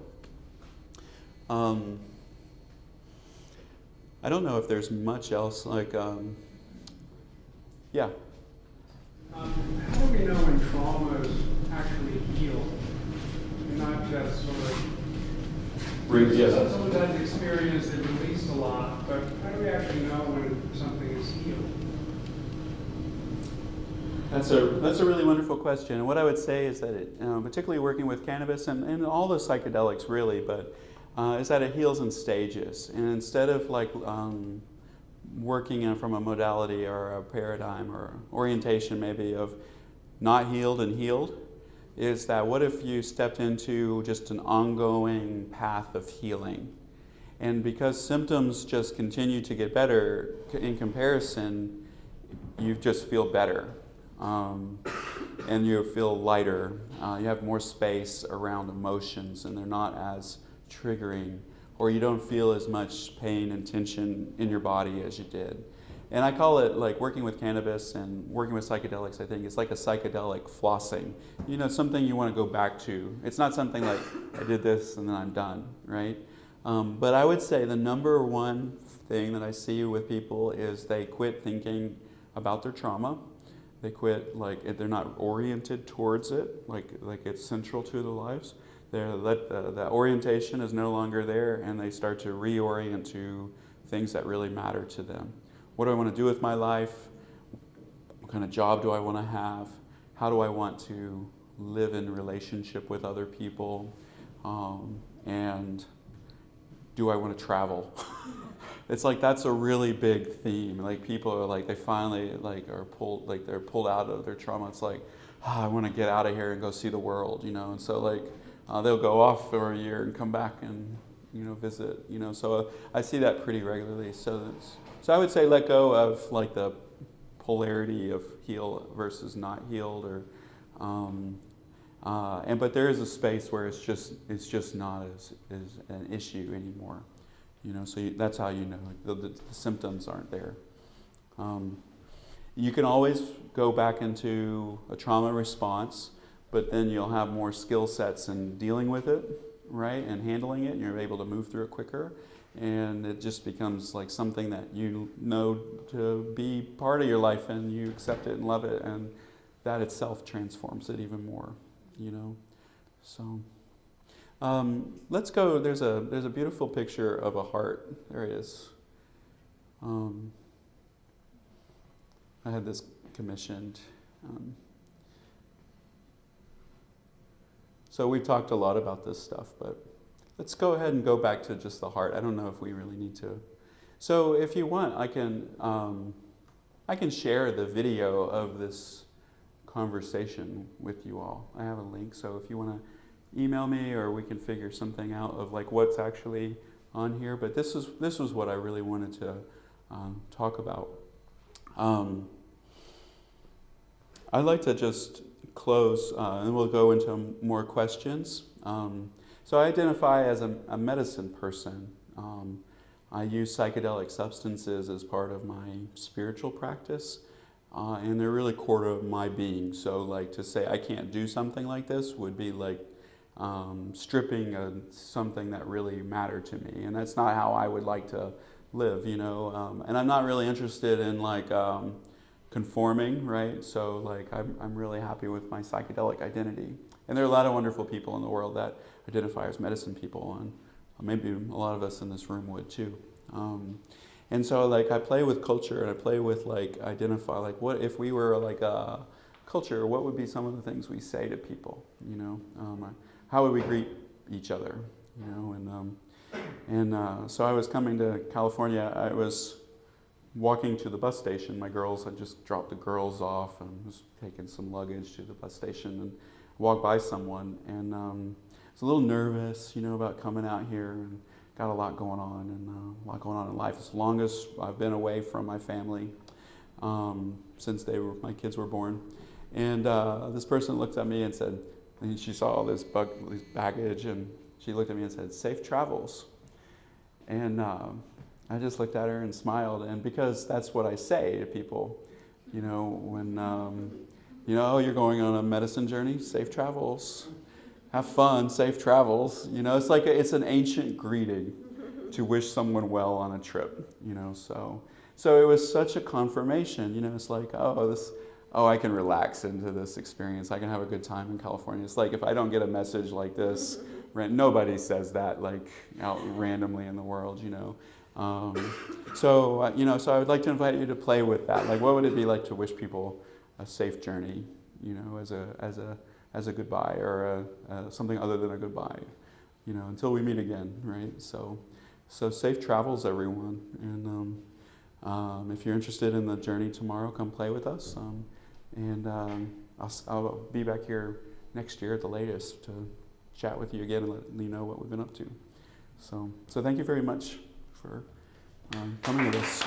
C: I don't know if there's much else yeah.
I: How do we know when trauma is actually healed and not just sort of sometimes experience and released a lot, but how do we actually know when something is healed?
C: That's a really wonderful question. And what I would say is that it, particularly working with cannabis and all the psychedelics really, but is that it heals in stages. And instead of working from a modality or a paradigm or orientation maybe of not healed and healed, is that what if you stepped into just an ongoing path of healing? And because symptoms just continue to get better in comparison, you just feel better. And you feel lighter. You have more space around emotions, and they're not as triggering, or you don't feel as much pain and tension in your body as you did. And I call it working with cannabis and working with psychedelics, I think it's like a psychedelic flossing. Something you want to go back to. It's not something like, I did this and then I'm done, right? But I would say the number one thing that I see with people is they quit thinking about their trauma. They quit, they're not oriented towards it, like it's central to their lives. The orientation is no longer there, and they start to reorient to things that really matter to them. What do I want to do with my life? What kind of job do I want to have? How do I want to live in relationship with other people? And do I want to travel? it's like that's a really big theme. Like people are like, they finally like are pulled, like they're pulled out of their trauma. It's like, I want to get out of here and go see the world, you know. And so like they'll go off for a year and come back and, you know, visit, you know. So I see that pretty regularly. So I would say let go of like the polarity of heal versus not healed, or but there is a space where it's just not as an issue anymore, you know. So that's how you know the symptoms aren't there. You can always go back into a trauma response, but then you'll have more skill sets in dealing with it, right, and handling it, and you're able to move through it quicker. And it just becomes like something that you know to be part of your life, and you accept it and love it, and that itself transforms it even more, you know. So let's go. There's a beautiful picture of a heart. There it is. I had this commissioned. So we've talked a lot about this stuff, but let's go ahead and go back to just the heart. I don't know if we really need to. So if you want, I can share the video of this conversation with you all. I have a link, so if you want to email me, or we can figure something out of like what's actually on here. But this was what I really wanted to talk about. I'd like to just close, and we'll go into more questions. So I identify as a medicine person. I use psychedelic substances as part of my spiritual practice, and they're really core to my being. So like to say I can't do something like this would be like stripping something that really mattered to me, and that's not how I would like to live, you know. And I'm not really interested in like conforming, right? So like I'm really happy with my psychedelic identity. And there are a lot of wonderful people in the world that identify as medicine people, and maybe a lot of us in this room would too. And so like I play with culture, and I play with like identify like what if we were like a culture, what would be some of the things we say to people, you know? How would we greet each other, you know? And so I was coming to California. I was walking to the bus station. My girls, I just dropped the girls off and was taking some luggage to the bus station, and walked by someone, and I was a little nervous, you know, about coming out here, and got a lot going on, and a lot going on in life. It's the longest I've been away from my family since my kids were born. And this person looked at me and said, and she saw all this baggage, and she looked at me and said, "Safe travels." And I just looked at her and smiled, and because that's what I say to people, you know, when you know, you're going on a medicine journey, safe travels. Have fun, safe travels. You know, it's like it's an ancient greeting to wish someone well on a trip, you know. So it was such a confirmation, you know. It's like, I can relax into this experience. I can have a good time in California. It's like if I don't get a message like this, nobody says that like out randomly in the world, you know. You know, so I would like to invite you to play with that. Like, what would it be like to wish people a safe journey, you know, as a goodbye, or something other than a goodbye, you know, until we meet again, right? So safe travels, everyone. And if you're interested in the journey tomorrow, come play with us. I'll be back here next year at the latest to chat with you again and let you know what we've been up to. So thank you very much for coming with us.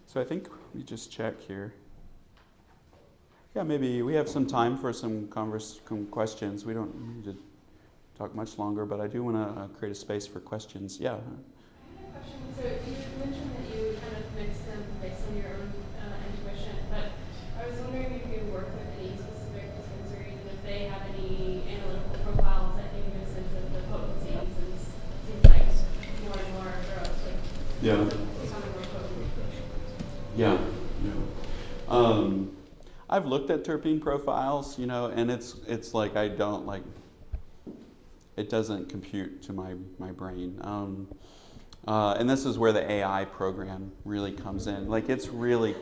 C: So I think we just check here. Yeah, maybe we have some time for some questions. We don't need to talk much longer, but I do want to create a space for questions. Yeah.
D: I have a question. So you mentioned that you kind of mix them based on your own intuition, but I was wondering if you work with any specific dispensaries, and if they have any analytical profiles that give you a sense of the potencies, and it seems like more and more drugs becoming more potent.
C: Yeah. I've looked at terpene profiles, you know, and it's like I don't like. It doesn't compute to my brain. And this is where the AI program really comes in. Like it's really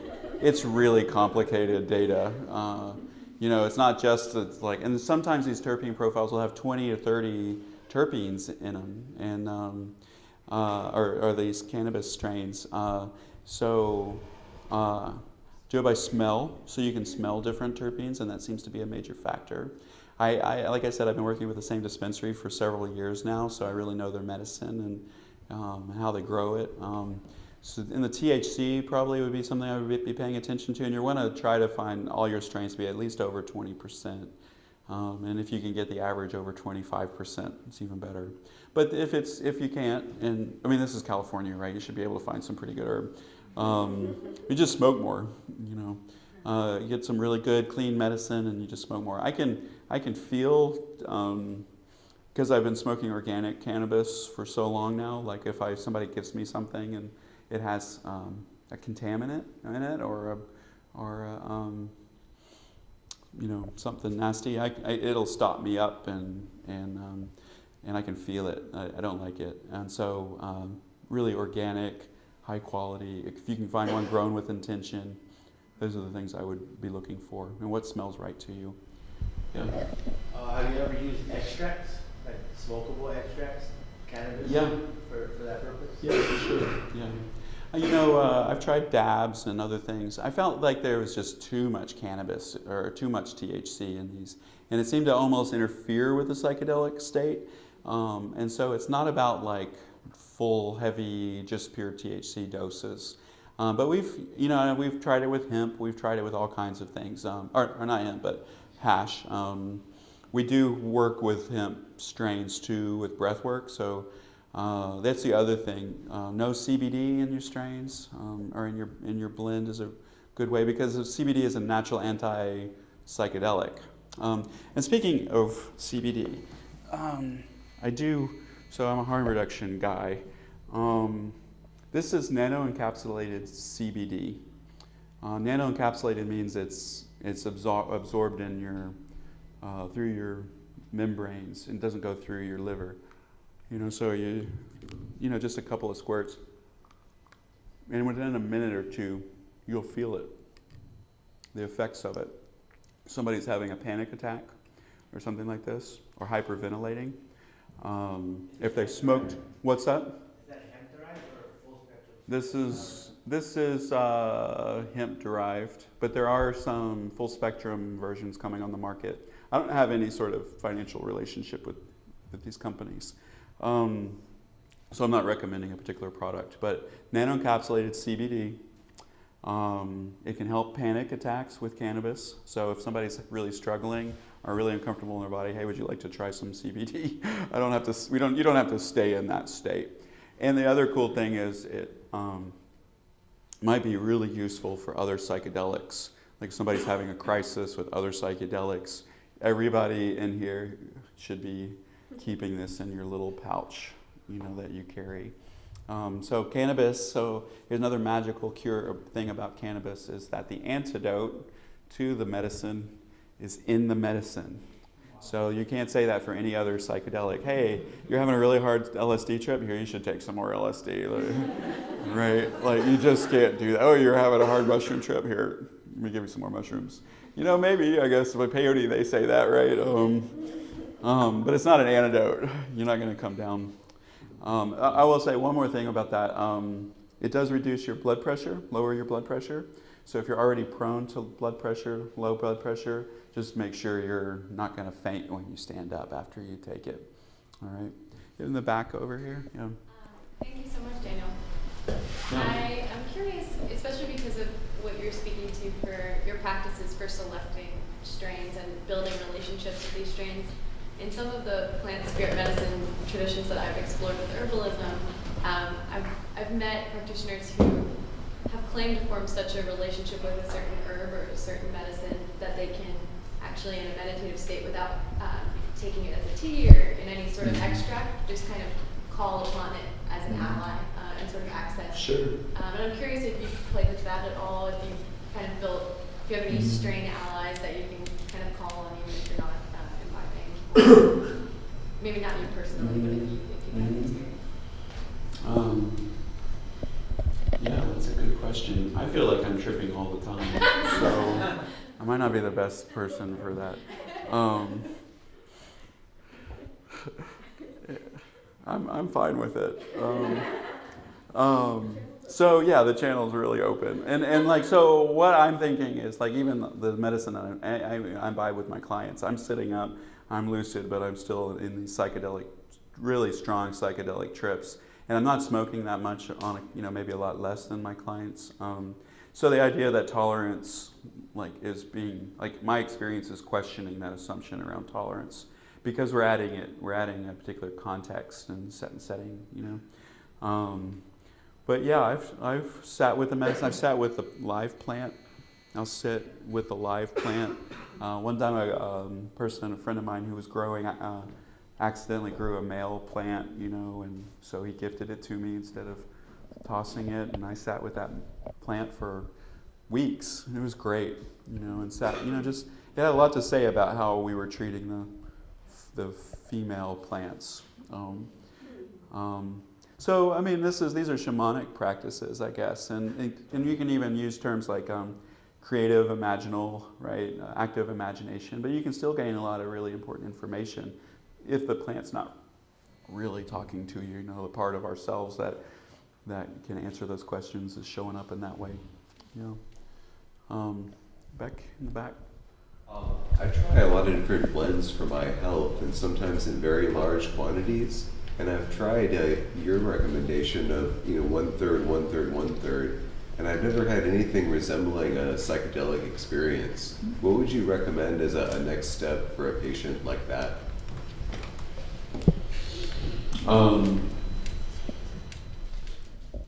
C: complicated data. it's not just and sometimes these terpene profiles will have 20 to 30 terpenes in them, and or these cannabis strains. Do it by smell, so you can smell different terpenes, and that seems to be a major factor. Like I said, I've been working with the same dispensary for several years now, so I really know their medicine and how they grow it. So in the THC probably would be something I would be paying attention to, and you want to try to find all your strains to be at least over 20%. And if you can get the average over 25%, it's even better. But if you can't, and I mean this is California, right? You should be able to find some pretty good herb. You just smoke more, you get some really good clean medicine, and you just smoke more. I can feel, because I've been smoking organic cannabis for so long now. Like if somebody gives me something and it has a contaminant in it, or something nasty, it'll stop me up, and I can feel it. I don't like it, and so really organic, high quality. If you can find one grown with intention, those are the things I would be looking for, and what smells right to you. Yeah.
J: Have you ever used extracts, like smokable extracts, cannabis?
C: Yeah.
J: For that purpose?
C: Yeah, for sure. Yeah. I've tried dabs and other things. I felt like there was just too much cannabis or too much THC in these, and it seemed to almost interfere with the psychedelic state. And so it's not about like full, heavy, just pure THC doses. But we've tried it with hemp. We've tried it with all kinds of things, or not hemp, but hash. We do work with hemp strains too with breath work. So that's the other thing. No CBD in your strains or in your blend is a good way, because CBD is a natural anti-psychedelic. And speaking of CBD, so I'm a harm reduction guy. This is nano-encapsulated CBD. Nano-encapsulated means it's absorbed in your through your membranes and doesn't go through your liver. So just a couple of squirts, and within a minute or two, you'll feel it, the effects of it. Somebody's having a panic attack or something like this, or hyperventilating. If they smoked, what's that? Is
J: that hemp derived or full spectrum?
C: This is hemp derived, but there are some full spectrum versions coming on the market. I don't have any sort of financial relationship with these companies, so I'm not recommending a particular product. But nano-encapsulated CBD, it can help panic attacks with cannabis. So if somebody's really struggling or really uncomfortable in their body, hey, would you like to try some CBD? You don't have to stay in that state. And the other cool thing is it might be really useful for other psychedelics. Like somebody's having a crisis with other psychedelics. Everybody in here should be keeping this in your little pouch, that you carry. So cannabis, here's another magical cure thing about cannabis, is that the antidote to the medicine is in the medicine. So you can't say that for any other psychedelic. Hey, you're having a really hard LSD trip? Here, you should take some more LSD. Right? Like, you just can't do that. Oh, you're having a hard mushroom trip? Here, let me give you some more mushrooms. Maybe, I guess, with peyote they say that, right? But it's not an antidote. You're not going to come down. I will say one more thing about that. It does reduce your blood pressure, lower your blood pressure. So if you're already prone to low blood pressure, just make sure you're not going to faint when you stand up after you take it. All right. In the back over here. Yeah.
D: Thank you so much, Daniel.
C: Yeah.
D: I'm curious, especially because of what you're speaking to for your practices for selecting strains and building relationships with these strains. In some of the plant spirit medicine traditions that I've explored with herbalism, I've met practitioners who have claimed to form such a relationship with a certain herb or a certain medicine that they can actually, in a meditative state, without taking it as a tea or in any sort of extract, just kind of call upon it as an ally and sort of access.
C: Sure.
D: And I'm curious if you've played with that at all, if you've kind of if you have any strain allies that you can kind of call on, even if you're not imbibing. Maybe not you personally, but if you have experience.
C: Yeah, that's a good question. I feel like I'm tripping all the time. So I might not be the best person for that. I'm fine with it. So yeah, the channel's really open, and like, so what I'm thinking is, like, even the medicine I buy with my clients, I'm sitting up, I'm lucid, but I'm still in these psychedelic, really strong psychedelic trips, and I'm not smoking that much on, maybe a lot less than my clients. So the idea that tolerance, like, is being, like, my experience is questioning that assumption around tolerance, because we're adding a particular context and setting, But yeah, I've sat with the medicine. I've sat with the live plant. I'll sit with the live plant. One time, a friend of mine who was growing, accidentally grew a male plant, and so he gifted it to me instead of tossing it. And I sat with that plant for weeks. It was great, and sat, just, it had a lot to say about how we were treating the female plants. So, I mean, these are shamanic practices, I guess, and you can even use terms like creative, imaginal, right, active imagination, but you can still gain a lot of really important information if the plant's not really talking to you. The part of ourselves that can answer those questions is showing up in that way. Beck in the back.
K: I try a lot of different blends for my health, and sometimes in very large quantities. And I've tried your recommendation of 1/3, 1/3, 1/3, and I've never had anything resembling a psychedelic experience. What would you recommend as a next step for a patient like that?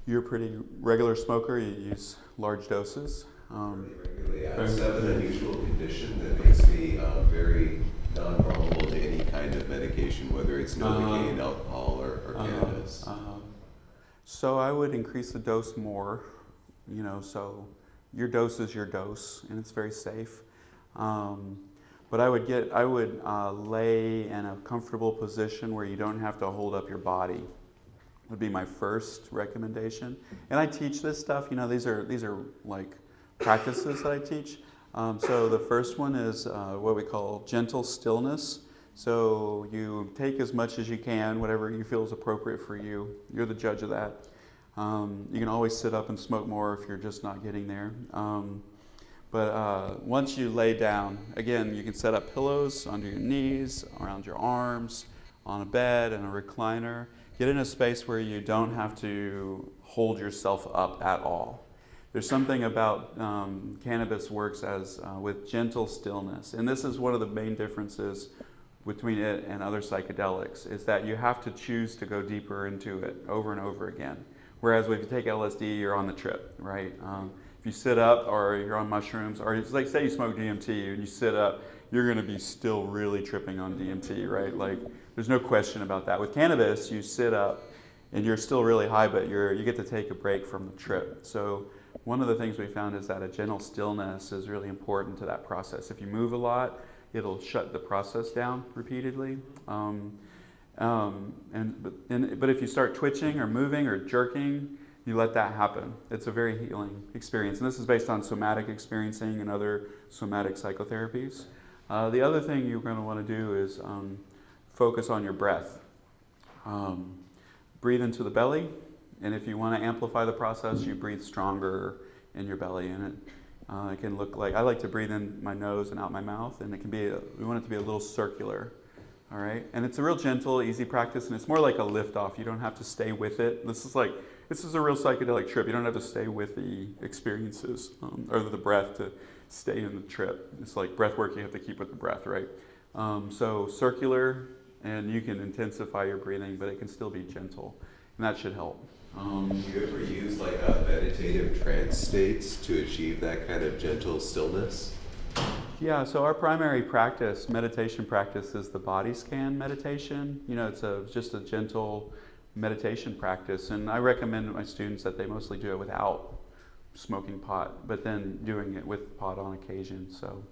C: You're a pretty regular smoker. You use large doses.
K: Regularly, I have an unusual condition that makes me very non-vulnerable to any kind of medication, whether it's Novocaine, alcohol, or cannabis.
C: So I would increase the dose more, so your dose is your dose, and it's very safe. But I would lay in a comfortable position where you don't have to hold up your body. Would be my first recommendation. And I teach this stuff. These are like practices that I teach. So the first one is what we call gentle stillness. So you take as much as you can, whatever you feel is appropriate for you. You're the judge of that. You can always sit up and smoke more if you're just not getting there. But once you lay down, again, you can set up pillows under your knees, around your arms, on a bed, and a recliner. Get in a space where you don't have to hold yourself up at all. There's something about cannabis works as with gentle stillness, and this is one of the main differences between it and other psychedelics, is that you have to choose to go deeper into it over and over again. Whereas if you take LSD, you're on the trip, right? If you sit up or you're on mushrooms, or it's like, say you smoke DMT and you sit up, you're going to be still really tripping on DMT, right? Like, there's no question about that. With cannabis, you sit up and you're still really high, but you get to take a break from the trip. So one of the things we found is that a gentle stillness is really important to that process. If you move a lot, it'll shut the process down repeatedly. But if you start twitching or moving or jerking, you let that happen. It's a very healing experience. And this is based on somatic experiencing and other somatic psychotherapies. The other thing you're going to want to do is focus on your breath. Breathe into the belly. And if you want to amplify the process, you breathe stronger in your belly. And it can look like, I like to breathe in my nose and out my mouth, and it can be, we want it to be a little circular, all right? And it's a real gentle, easy practice, and it's more like a lift off. You don't have to stay with it. This is a real psychedelic trip. You don't have to stay with the experiences or the breath to stay in the trip. It's like breath work, you have to keep with the breath, right? So circular, and you can intensify your breathing, but it can still be gentle, and that should help.
K: Do you ever use like meditative trance states to achieve that kind of gentle stillness?
C: Yeah, so our primary practice, meditation practice, is the body scan meditation. It's just a gentle meditation practice, and I recommend to my students that they mostly do it without smoking pot, but then doing it with pot on occasion. So,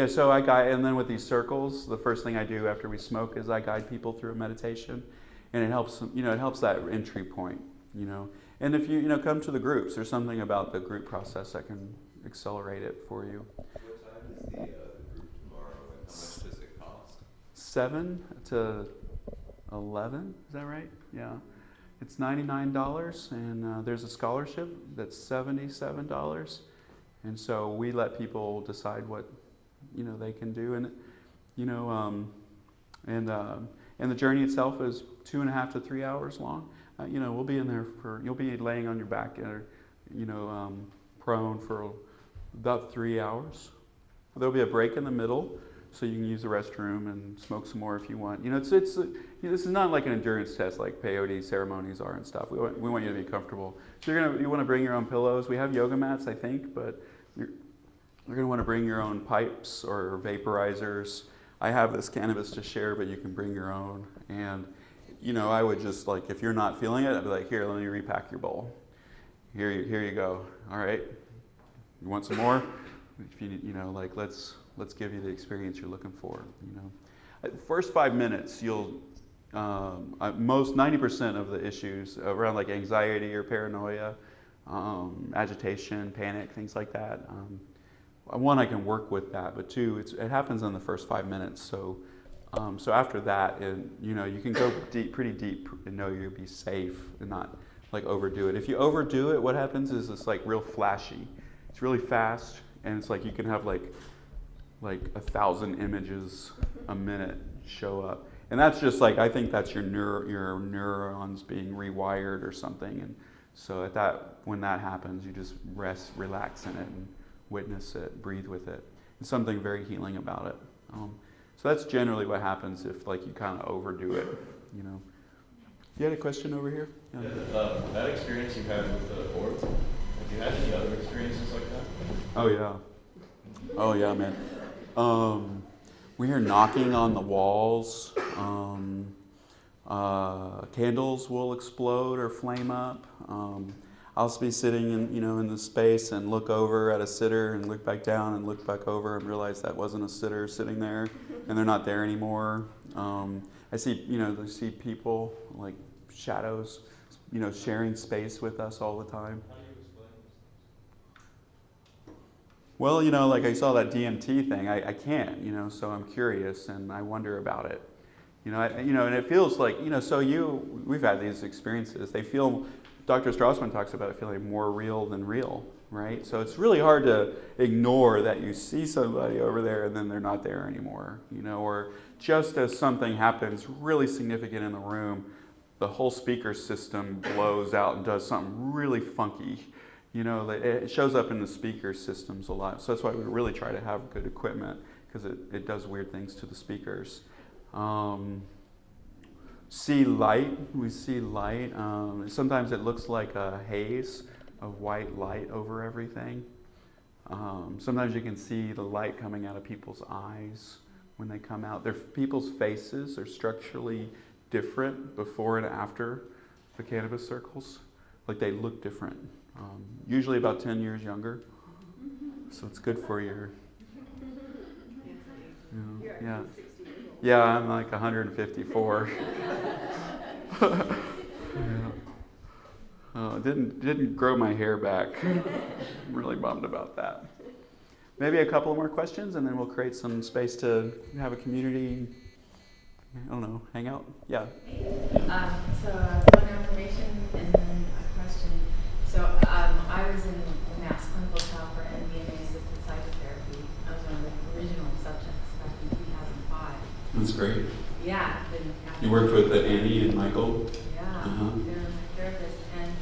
C: so I guide, and then with these circles, the first thing I do after we smoke is I guide people through a meditation. And it helps, it helps that entry point, And if you, come to the groups, there's something about the group process that can accelerate it for you.
K: What time is the group tomorrow, and how much does it cost?
C: 7 to 11, is that right? Yeah. It's $99, and there's a scholarship that's $77. And so we let people decide what, they can do. And, and the journey itself is 2.5 to 3 hours long. We'll be in there you'll be laying on your back or, prone for about 3 hours. There'll be a break in the middle, so you can use the restroom and smoke some more if you want. This is not like an endurance test like peyote ceremonies are and stuff. We want you to be comfortable. So you want to bring your own pillows. We have yoga mats, I think, but you're going to want to bring your own pipes or vaporizers. I have this cannabis to share, but you can bring your own. And I would just if you're not feeling it, I'd be like, here, let me repack your bowl. Here you go. All right. You want some more? If you let's give you the experience you're looking for. First 5 minutes, you'll most 90% of the issues around anxiety or paranoia, agitation, panic, things like that. One, I can work with that, but two, it happens in the first 5 minutes. So after that, you can go pretty deep and know you'll be safe and not overdo it. If you overdo it, what happens is it's real flashy. It's really fast, and it's you can have 1,000 images a minute show up, and that's just I think that's your neurons being rewired or something. And so when that happens, you just rest, relax in it, and witness it, breathe with it. There's something very healing about it. So that's generally what happens if you kind of overdo it. You had a question over here?
L: Yeah. That experience you had with the board, have you had any other experiences like that?
C: Oh yeah, man. We hear knocking on the walls. Candles will explode or flame up. I'll be sitting in the space and look over at a sitter and look back down and look back over and realize that wasn't a sitter sitting there and they're not there anymore. I see people shadows, sharing space with us all the time.
L: How do you explain this?
C: Well, I saw that DMT thing. I can't, so I'm curious and I wonder about it. And it feels we've had these experiences. They feel, Dr. Strassman talks about it feeling more real than real, right? So it's really hard to ignore that you see somebody over there and then they're not there anymore, or just as something happens really significant in the room, the whole speaker system blows out and does something really funky. It shows up in the speaker systems a lot. So that's why we really try to have good equipment, because it does weird things to the speakers. See light. We see light. Sometimes it looks like a haze of white light over everything. Sometimes you can see the light coming out of people's eyes when they come out. People's faces are structurally different before and after the cannabis circles. They look different. Usually about 10 years younger. So it's good for your... Yeah. Yeah, I'm 154. Didn't grow my hair back. I'm really bummed about that. Maybe a couple more questions, and then we'll create some space to have a community, hang out. Yeah.
H: One information and then a question. So I was in the mass clinical trial for MDMA-assisted psychotherapy. I was one of the original subjects back in 2005.
C: That's great.
H: Yeah.
C: You worked with Annie and Michael?
H: Yeah, they're my therapists. And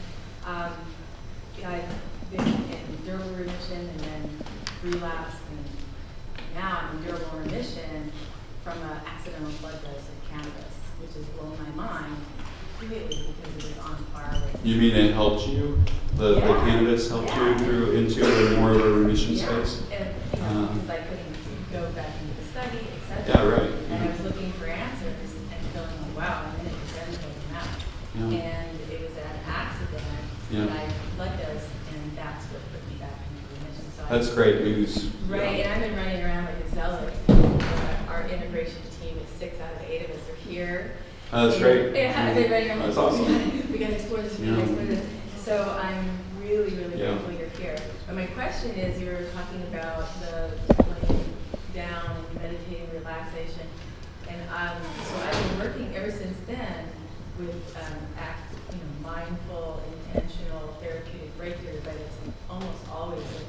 H: I've been in durable remission and then relapsed, and now I'm in durable remission from an accidental blood dose of cannabis, which has blown my mind completely because it was on par with...
C: You mean it helped you? The cannabis helped you into a more of a remission space?
H: And, because I couldn't go back into the study, etc.
C: Yeah, right.
H: And I was looking for answers and feeling wow, I'm in it, it's everything now.
C: Yeah.
H: And it was an accident that I blood dosed, and that's what put me back into remission. So
C: That's great news.
H: Right, and I've been running around like a zealot. Our integration team is 6 out of 8 of us are here.
C: That's great.
H: Yeah, I've been running around.
C: That's awesome.
H: We got to explore this, we got to explore this. So I'm really, really grateful you're
M: here. But my question is, you were talking about the laying down and meditating, relaxation, and so I've been working ever since then with mindful, intentional, therapeutic breakthrough, but it's almost always with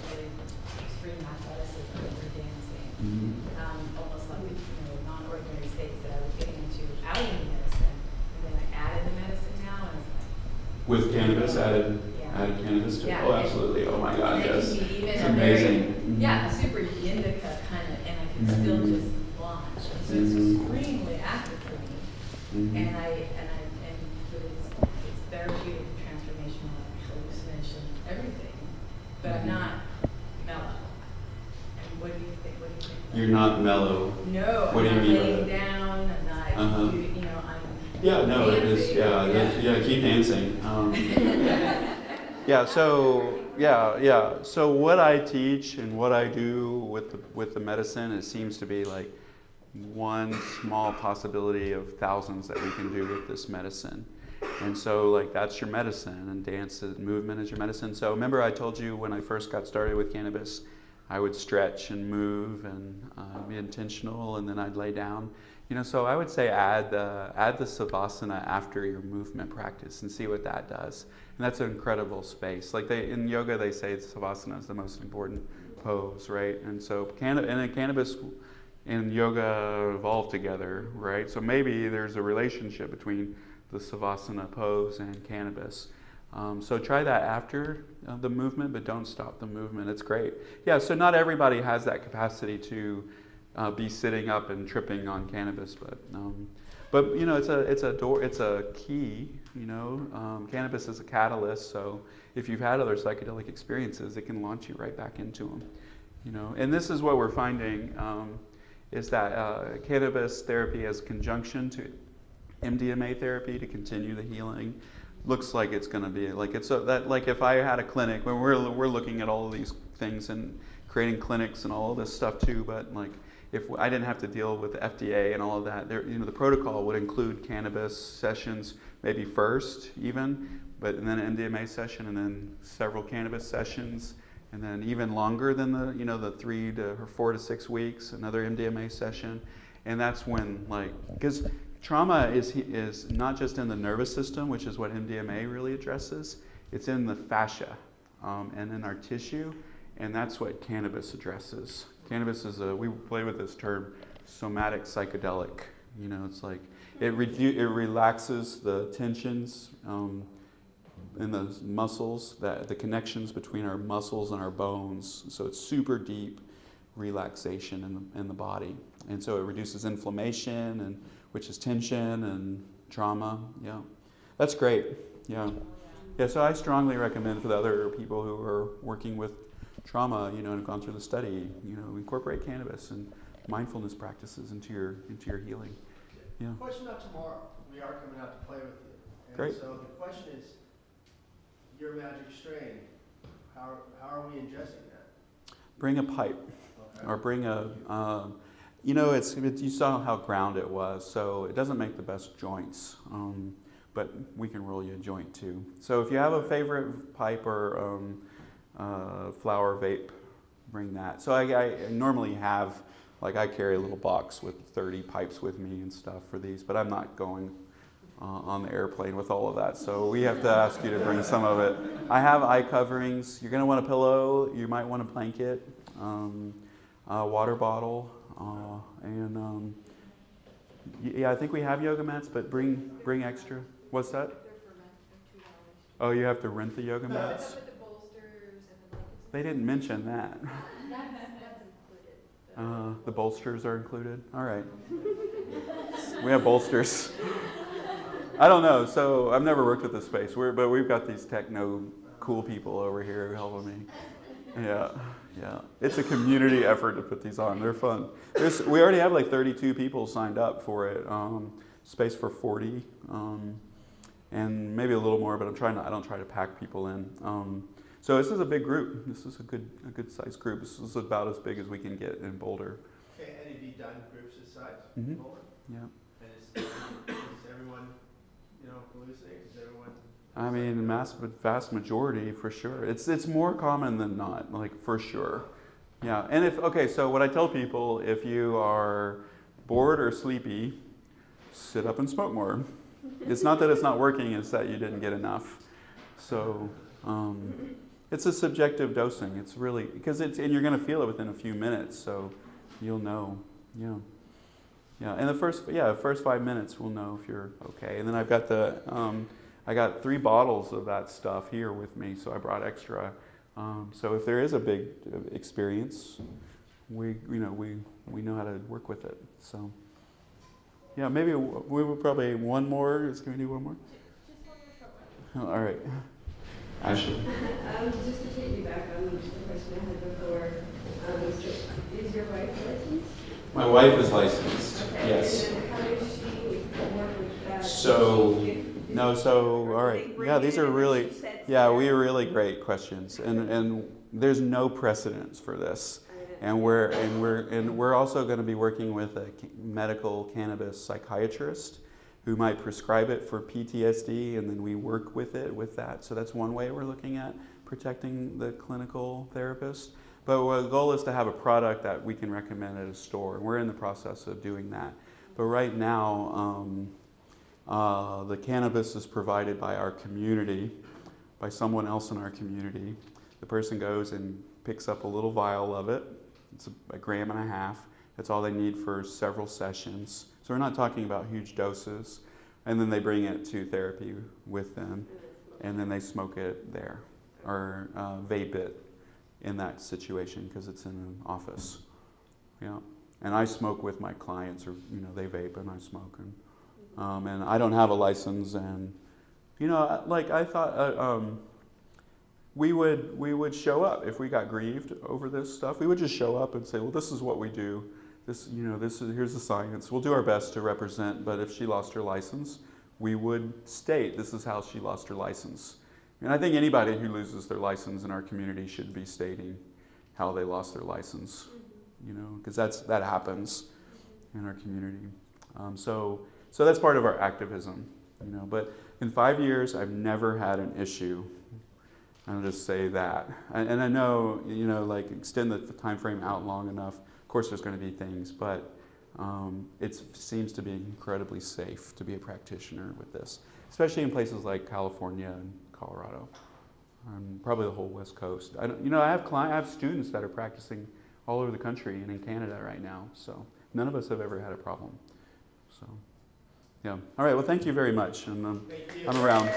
M: extreme athleticism or dancing, almost like non-ordinary states that I was getting into without any medicine, and then I added the medicine now, and it's like
C: With cannabis added cannabis to it? Oh, absolutely. Oh my God, yes. It's amazing.
M: A super indica kind of, and I can still just launch. And so it's extremely active for me. And with its therapeutic, transformational, hallucination, everything. But I'm not mellow. And what do you think?
C: You're not mellow.
M: No,
C: what
M: I'm
C: do you mean
M: laying down, I'm not, I'm
C: yeah, no, it is, keep dancing. So what I teach and what I do with the medicine, it seems to be like one small possibility of thousands that we can do with this medicine. And so like that's your medicine, and dance and movement is your medicine. So remember I told you when I first got started with cannabis, I would stretch and move and be intentional, and then I'd lay down. So I would say add the savasana after your movement practice and see what that does. And that's an incredible space. Like in yoga, they say savasana is the most important pose, right? And so cannabis and yoga evolved together, right? So maybe there's a relationship between the savasana pose and cannabis. So try that after the movement, but don't stop the movement. It's great. Yeah, so not everybody has that capacity to be sitting up and tripping on cannabis, but it's a key. Cannabis is a catalyst. So if you've had other psychedelic experiences, it can launch you right back into them. And this is what we're finding is that cannabis therapy as conjunction to MDMA therapy to continue the healing looks like it's going to be like like if I had a clinic, when we're looking at all of these things and creating clinics and all of this stuff too, but like if I didn't have to deal with the FDA and all of that, the protocol would include cannabis sessions maybe first even, but then an MDMA session and then several cannabis sessions, and then even longer than the 3 to 4 to 6 weeks, another MDMA session. And that's when because trauma is not just in the nervous system, which is what MDMA really addresses, it's in the fascia and in our tissue, and that's what cannabis addresses. Cannabis is we play with this term, somatic psychedelic. It's like it relaxes the tensions in the muscles, the connections between our muscles and our bones. So it's super deep relaxation in the body, and so it reduces inflammation, and which is tension and trauma. Yeah, that's great. Yeah. So I strongly recommend for the other people who are working with trauma, and have gone through the study, incorporate cannabis and mindfulness practices into your healing. Yeah.
J: Question about tomorrow. We are coming out to play with you. And
C: Great. So
J: the question is, your magic strain, how are we ingesting that?
C: Bring a pipe, or bring you saw how ground it was, so it doesn't make the best joints, but we can roll you a joint too. So if you have a favorite pipe or flower vape, bring that. So I normally have, I carry a little box with 30 pipes with me and stuff for these, but I'm not going on the airplane with all of that. So we have to ask you to bring some of it. I have eye coverings. You're going to want a pillow. You might want a blanket, a water bottle, and I think we have yoga mats, but bring extra. What's that? Oh, you have to rent the yoga mats? They didn't mention that. The bolsters are included? All right. We have bolsters. I don't know. So I've never worked at this space, but we've got these techno cool people over here helping me. Yeah. It's a community effort to put these on. They're fun. We already have 32 people signed up for it. Space for 40, and maybe a little more. But I don't try to pack people in. So this is a big group. This is a good sized group. This is about as big as we can get in Boulder.
J: Okay, and have you done groups this size in Boulder?
C: Yeah.
J: And is everyone, hallucinating? Is everyone
C: I mean, vast majority for sure. It's more common than not, like for sure. Yeah, and so what I tell people, if you are bored or sleepy, sit up and smoke more. It's not that it's not working, it's that you didn't get enough. So it's a subjective dosing. It's really, and you're going to feel it within a few minutes, so you'll know. Yeah. Yeah, and the first 5 minutes we'll know if you're okay. And then I've got I got 3 bottles of that stuff here with me, so I brought extra. So if there is a big experience, we know how to work with it. So yeah, maybe we will probably one more. Can we do one more?
D: Just one more short one.
C: Oh, all right. Ashley.
N: Just to take you back on the question I had before, is your wife licensed?
C: My wife is licensed.
N: Okay.
C: Yes.
N: And then how does she work with that?
C: All right. Yeah, these are really really great questions, and there's no precedence for this, and we're also going to be working with a medical cannabis psychiatrist who might prescribe it for PTSD, and then we work with that. So that's one way we're looking at protecting the clinical therapist. But the goal is to have a product that we can recommend at a store, and we're in the process of doing that. But right now, the cannabis is provided by our community, by someone else in our community. The person goes and picks up a little vial of it. It's a gram and a half. That's all they need for several sessions. So we're not talking about huge doses. And then they bring it to therapy with them, and then they smoke it there or vape it in that situation because it's in an office. Yeah. And I smoke with my clients, or they vape and I smoke, and I don't have a license, and like I thought we would show up if we got grieved over this stuff. We would just show up and say, well, this is what we do. Here's the science. We'll do our best to represent, but if she lost her license, we would state this is how she lost her license. And I think anybody who loses their license in our community should be stating how they lost their license, because that happens in our community. So that's part of our activism, But in 5 years, I've never had an issue. I'll just say that. And I know, like extend the time frame out long enough. Of course, there's going to be things, but it seems to be incredibly safe to be a practitioner with this, especially in places like California and Colorado, probably the whole West Coast. I have students that are practicing all over the country and in Canada right now. So none of us have ever had a problem. So yeah. All right. Well, thank you very much, and I'm around.